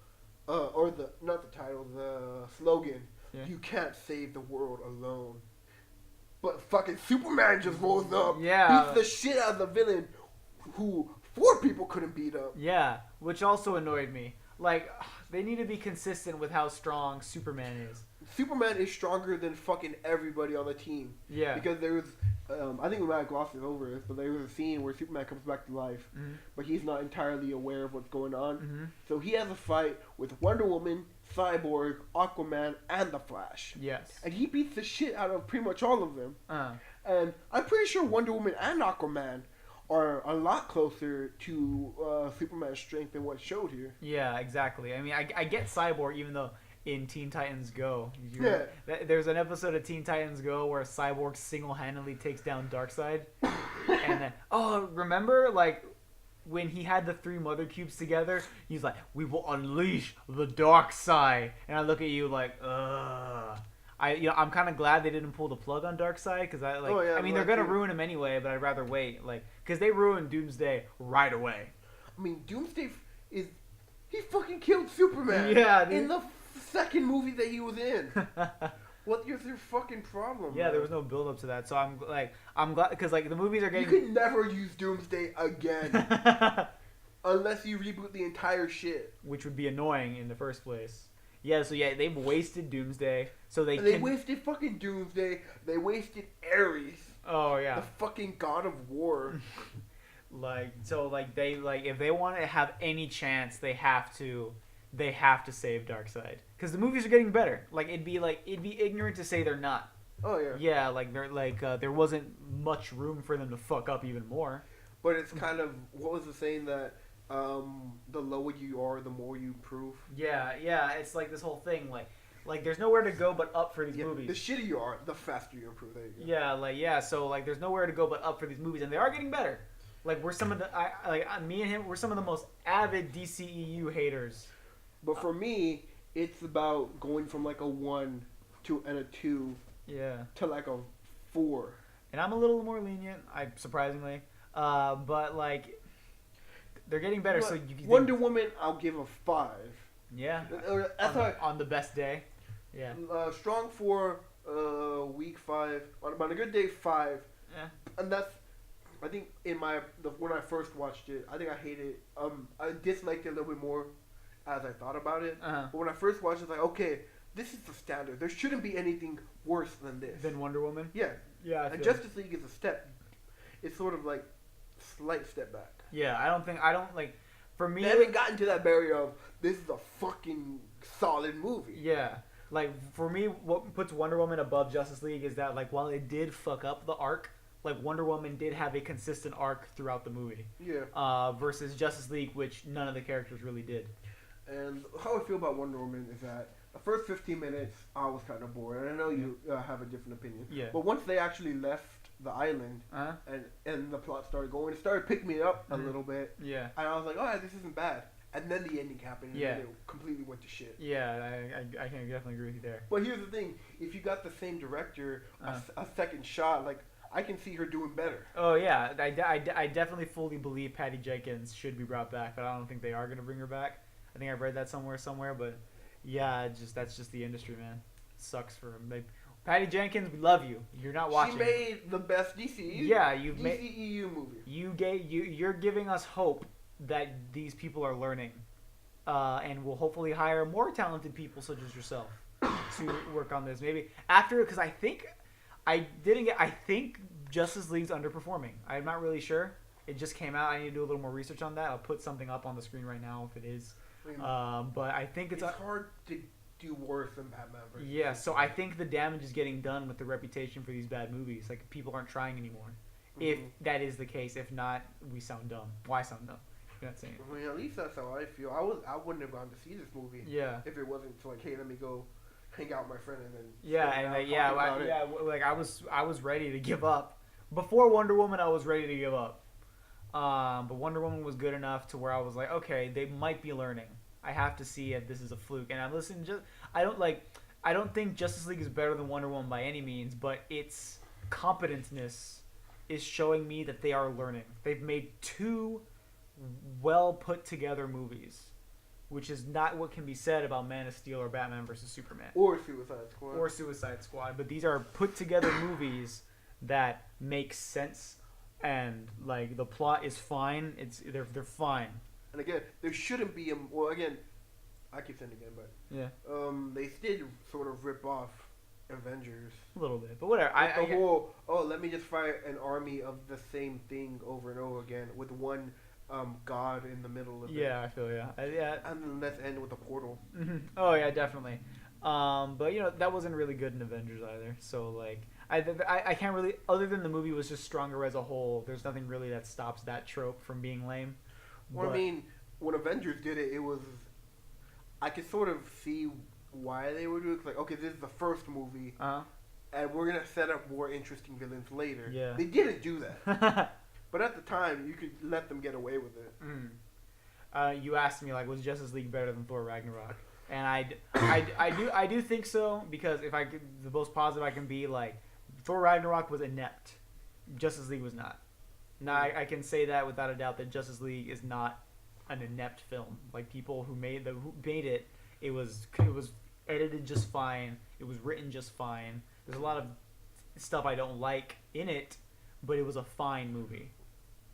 not the title, the slogan. Yeah. You can't save the world alone. But fucking Superman just rolls up, beats the shit out of the villain, who 4 people couldn't beat up.
Yeah, which also annoyed me. Like, they need to be consistent with how strong Superman is.
Superman is stronger than fucking everybody on the team.
Yeah.
Because there was, I think we might have glossed it over, but there was a scene where Superman comes back to life, but he's not entirely aware of what's going on. So he has a fight with Wonder Woman, Cyborg, Aquaman, and the Flash.
Yes.
And he beats the shit out of pretty much all of them. And I'm pretty sure Wonder Woman and Aquaman are a lot closer to Superman's strength than what's showed here.
Yeah, exactly. I mean, I get Cyborg, even though in Teen Titans Go,
Yeah.
there's an episode of Teen Titans Go where Cyborg single-handedly takes down Darkseid. And then, remember, like, when he had the 3 Mother Cubes together, he's like, "We will unleash the dark side." And I look at you like, ugh. I'm kind of glad they didn't pull the plug on Darkseid, because I mean, they're gonna ruin him anyway, but I'd rather wait, like, because they ruined Doomsday right away.
I mean, Doomsday he fucking killed Superman.
Yeah, dude.
In the second movie that he was in. What is your fucking problem?
Yeah,
man?
there was no build up to that, so I'm glad, because like the movies are getting.
You can never use Doomsday again, unless you reboot the entire shit,
which would be annoying in the first place. Yeah, so yeah, they've wasted Doomsday, so they
wasted fucking Doomsday. They wasted Ares.
Oh yeah,
the fucking god of war.
If they want to have any chance, they have to save Darkseid, because the movies are getting better. It'd be ignorant to say they're not.
Oh yeah.
Yeah, there wasn't much room for them to fuck up even more.
But it's kind of, what was the saying that the lower you are, the more you improve.
Yeah, it's like this whole thing, like there's nowhere to go but up for these movies.
The shittier you are, the faster you improve. There you go.
So there's nowhere to go but up for these movies, and they are getting better. We're some of the me and him, we're some of the most avid DCEU haters.
But for me, it's about going from like a 1 to a 2.
Yeah.
To like a 4.
And I'm a little more lenient, surprisingly. But they're getting better.
But
so you
Wonder Woman, I'll give a 5.
Yeah. On the best day. Yeah.
Strong 4, weak 5. On a good day, 5.
Yeah.
And that's, I think when I first watched it, I think I hated it. I disliked it a little bit more as I thought about it. But when I first watched it, I was like, okay, this is the standard. There shouldn't be anything worse than this.
Than Wonder Woman?
Yeah.
Yeah.
And Justice League is a step. It's sort of like slight step back.
Yeah, for me,
they haven't gotten to that barrier of this is a fucking solid movie.
Yeah. For me, what puts Wonder Woman above Justice League is that, while it did fuck up the arc, Wonder Woman did have a consistent arc throughout the movie.
Yeah.
Versus Justice League, which none of the characters really did.
And how I feel about Wonder Woman is that the first 15 minutes, I was kind of bored. And I know you have a different opinion.
Yeah.
But once they actually left the island and the plot started going, it started picking me up a little bit.
Yeah.
And I was like, oh, this isn't bad. And then the ending happened, and then it completely went to shit.
Yeah, I can definitely agree with you there.
But here's the thing. If you got the same director, a second shot, I can see her doing better.
Oh, yeah. I definitely fully believe Patty Jenkins should be brought back, but I don't think they are going to bring her back. I think I've read that somewhere, but yeah, that's just the industry, man. It sucks for them. Patty Jenkins, we love you. You're not watching.
She made the best DCEU.
Yeah, you've made
DCEU movie.
You're giving us hope that these people are learning, and will hopefully hire more talented people such as yourself to work on this. Maybe after, because I think Justice League's underperforming. I'm not really sure. It just came out. I need to do a little more research on that. I'll put something up on the screen right now if it is. But I think it's
hard to do worse than Batman versus
Yeah, so I think the damage is getting done with the reputation for these bad movies. People aren't trying anymore. Mm-hmm. If that is the case, if not, we sound dumb. Why sound dumb? You're not saying.
I mean, at least that's how I feel. I wouldn't have gone to see this movie.
Yeah.
If it wasn't to hey, let me go hang out with my friend and then.
I was ready to give up before Wonder Woman. I was ready to give up. But Wonder Woman was good enough to where I was like, okay, they might be learning. I have to see if this is a fluke. And I'm listening. I don't think Justice League is better than Wonder Woman by any means, but its competentness is showing me that they are learning. They've made 2 well put together movies, which is not what can be said about Man of Steel or Batman versus Superman
or Suicide Squad.
But these are put together movies that make sense and like the plot is fine. They're fine.
And again, there shouldn't be a well. Again, I keep saying again, but
yeah.
They did sort of rip off Avengers
A little bit, but whatever.
Let me just fight an army of the same thing over and over again with one god in the middle of it.
Yeah, I feel yeah.
And then let's end with a portal.
Mm-hmm. Oh yeah, definitely. But that wasn't really good in Avengers either. So like, I can't really. Other than the movie was just stronger as a whole. There's nothing really that stops that trope from being lame.
Well, I mean, when Avengers did it, it was. I could sort of see why they were doing it. Like, okay, this is the first movie, and we're gonna set up more interesting villains later.
Yeah.
They didn't do that. But at the time, you could let them get away with it.
You asked me like, was Justice League better than Thor Ragnarok? And I do think so, because if I could, the most positive I can be, like, Thor Ragnarok was inept. Justice League was not. Now I can say that without a doubt that Justice League is not an inept film. Like, people who made it, it was edited just fine. It was written just fine. There's a lot of stuff I don't like in it, but it was a fine movie.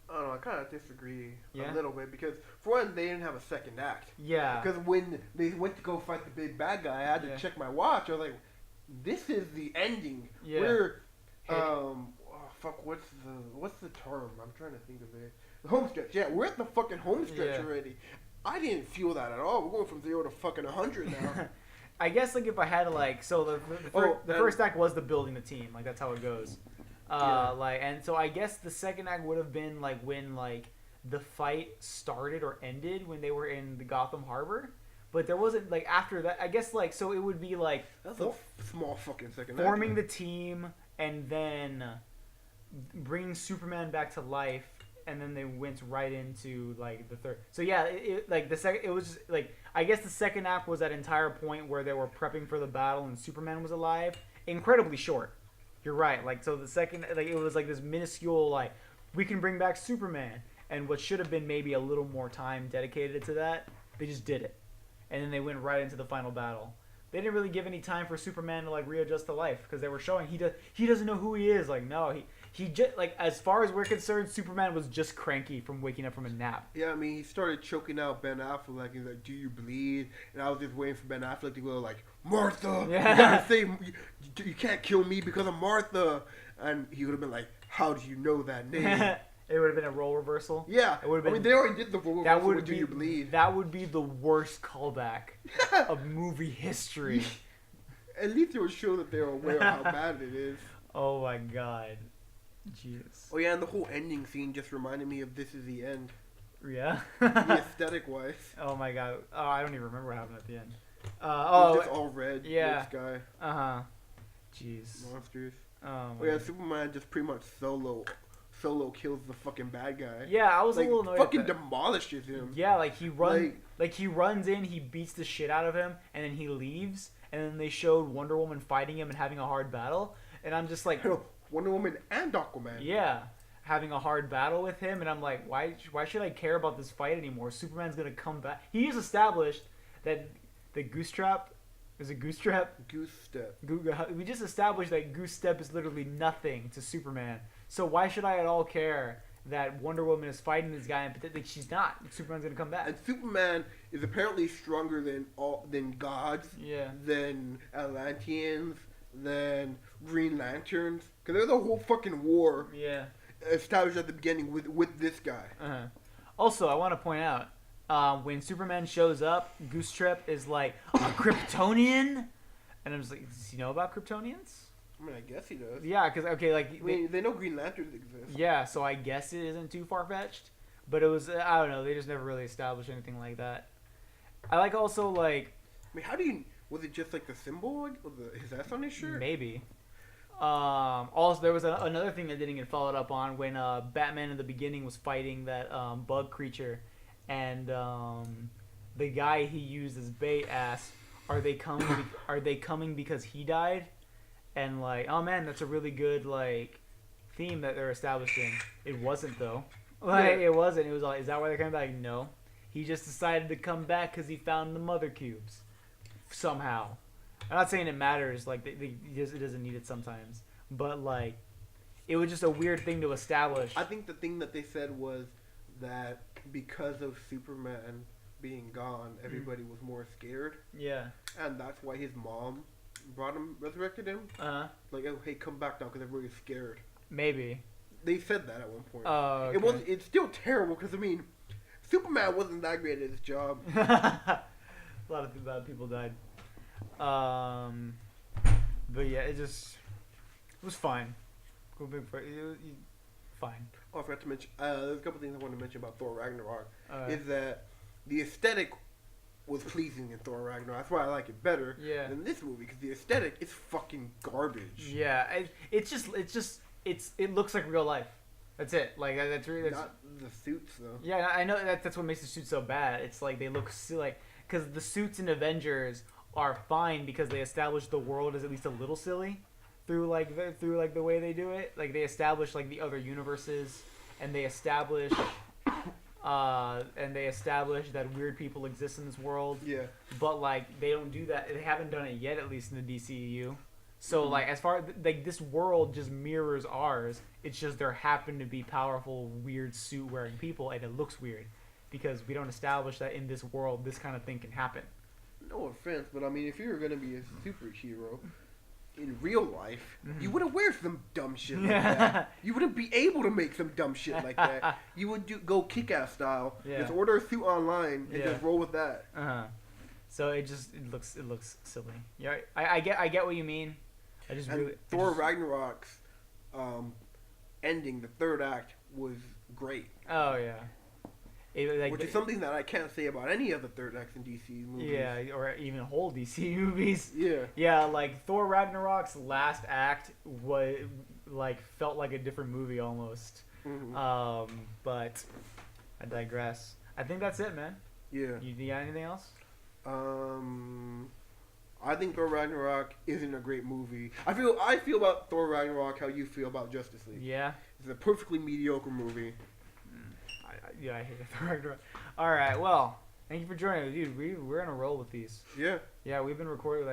I don't know, I kind of disagree a little bit, because for one, they didn't have a second act.
Yeah.
Because when they went to go fight the big bad guy, I had to check my watch. I was like, this is the ending.
Yeah.
We're, what's the term? I'm trying to think of it. The home stretch. Yeah, we're at the fucking home stretch already. I didn't feel that at all. We're going from 0 to fucking 100 now.
I guess, like, if I had to, like, so the first act was the building the team. Like, that's how it goes. Like, and so I guess the second act would have been like when like the fight started or ended when they were in the Gotham Harbor, but there wasn't like after that. I guess like so it would be like
that's a small fucking second
forming the team and then bringing Superman back to life, and then they went right into like the third. So yeah, like the second it was just, like I guess the second act was that entire point where they were prepping for the battle and Superman was alive. Incredibly short. You're right. Like, so the second, like, it was like this minuscule, like, we can bring back Superman. And what should have been maybe a little more time dedicated to that, they just did it. And then they went right into the final battle. They didn't really give any time for Superman to, like, readjust to life, because they were showing he doesn't know who he is. Like, no, he just, like, as far as we're concerned, Superman was just cranky from waking up from a nap.
Yeah, I mean, he started choking out Ben Affleck. He's like, do you bleed? And I was just waiting for Ben Affleck to go, like, Martha! Yeah. You gotta say, you can't kill me because of Martha! And he would have been like, how do you know that name?
It would have been a role reversal.
Yeah.
It would have been,
I mean, they already did the role reversal with Do You Bleed?
That would be the worst callback of movie history.
At least it would show that they're aware of how bad it is.
Oh my god. Jeez.
Oh yeah, and the whole ending scene just reminded me of This Is the End.
Yeah?
The aesthetic wise.
Oh my god. Oh, I don't even remember what happened at the end.
It was just all red.
Yeah.
Sky.
Uh-huh. Jeez.
Monsters.
Oh
yeah, Superman just pretty much solo kills the fucking bad guy.
Yeah, I was
like,
a little annoyed.
Fucking demolishes him.
Yeah, like he runs in, he beats the shit out of him, and then he leaves, and then they showed Wonder Woman fighting him and having a hard battle, and I'm just like,
Wonder Woman and Aquaman.
Yeah, having a hard battle with him, and I'm like, why should I care about this fight anymore? Superman's gonna come back. He just established that the Goose Trap is a Goose Trap.
Goose Step.
We just established that Goose Step is literally nothing to Superman. So why should I at all care that Wonder Woman is fighting this guy and like, she's not? Superman's gonna come back.
And Superman is apparently stronger than gods.
Yeah.
Than Atlanteans. Than Green Lanterns. Because there's a whole fucking war.
Yeah.
Established at the beginning with this guy.
Uh-huh. Also, I want to point out when Superman shows up, Goose Trap is like a Kryptonian, and I'm just like, does he know about Kryptonians?
I mean, I guess he does.
Yeah, because
they know Green Lanterns exist.
Yeah, so I guess it isn't too far fetched, but it was I don't know. They just never really established anything like that. I like also like.
I mean, how do you? Was it just like the symbol, like, his S on his shirt?
Maybe. Also, there was another thing that didn't get followed up on when Batman in the beginning was fighting that bug creature, and the guy he used as bait asked, "Are they coming? Are they coming because he died?" And like, oh man, that's a really good like theme that they're establishing. It wasn't though. Like it wasn't. It was like, is that why they're coming back? No, he just decided to come back because he found the mother cubes somehow. I'm not saying it matters. Like it doesn't need it sometimes, but like it was just a weird thing to establish.
I think the thing that they said was that because of Superman being gone, everybody was more scared.
Yeah.
And that's why his mom resurrected him. Like, oh, hey, come back now because everybody's scared.
Maybe.
They said that at one point.
Oh, okay.
It's still terrible because, I mean, Superman wasn't that great at his job.
A lot of bad people died. But yeah, it was fine. Fine.
Oh, I forgot to mention, there's a couple things I want to mention about Thor Ragnarok. Is that the aesthetic was pleasing in Thor Ragnarok. That's why I like it better than this movie, because the aesthetic is fucking garbage.
Yeah, it looks like real life. That's it. Like that's
not the suits though.
Yeah, I know that's what makes the suits so bad. It's like they look like because the suits in Avengers are fine because they establish the world as at least a little silly through the way they do it. Like they establish like the other universes, and they establish that weird people exist in this world. Yeah. But like they don't do that. They haven't done it yet, at least in the DCEU. So like as far like this world just mirrors ours. It's just there happen to be powerful, weird suit wearing people, and it looks weird because we don't establish that in this world this kind of thing can happen.
No offense, but I mean, if you were gonna be a superhero in real life, you wouldn't wear some dumb shit like that. You wouldn't be able to make some dumb shit like that. You would go Kick-Ass style. Just order a suit online and just roll with that.
So it looks silly. Yeah, I get what you mean.
Thor Ragnarok's ending, the third act, was great.
Oh yeah.
Which is something that I can't say about any other third acts in DC movies.
Yeah, or even whole DC movies.
Yeah.
Yeah, like Thor Ragnarok's last act felt like a different movie almost. But I digress. I think that's it, man.
Yeah.
You got anything else?
I think Thor Ragnarok isn't a great movie. I feel about Thor Ragnarok how you feel about Justice League.
Yeah.
It's a perfectly mediocre movie.
I hate Thor Ragnarok. All right, well, thank you for joining us, dude. We're on a roll with these.
Yeah.
Yeah, we've been recording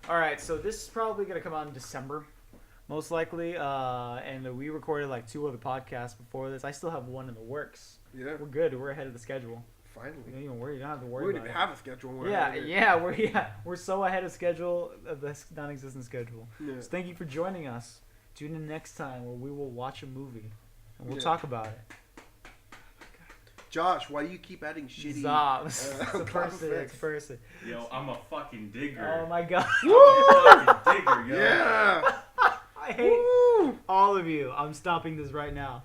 all right, so this is probably gonna come out in December, most likely. And we recorded like 2 other podcasts before this. I still have one in the works.
Yeah.
We're good. We're ahead of the schedule.
Finally.
You don't even worry. You don't have to worry.
We didn't have a schedule.
We're so ahead of schedule of this non-existent schedule. Yeah. So thank you for joining us. Tune in next time where we will watch a movie and we'll talk about it.
Josh, why do you keep adding shitty?
It's person.
Yo, I'm a fucking digger.
Oh my god.
I'm a fucking digger, yo.
Yeah.
I hate all of you. I'm stopping this right now.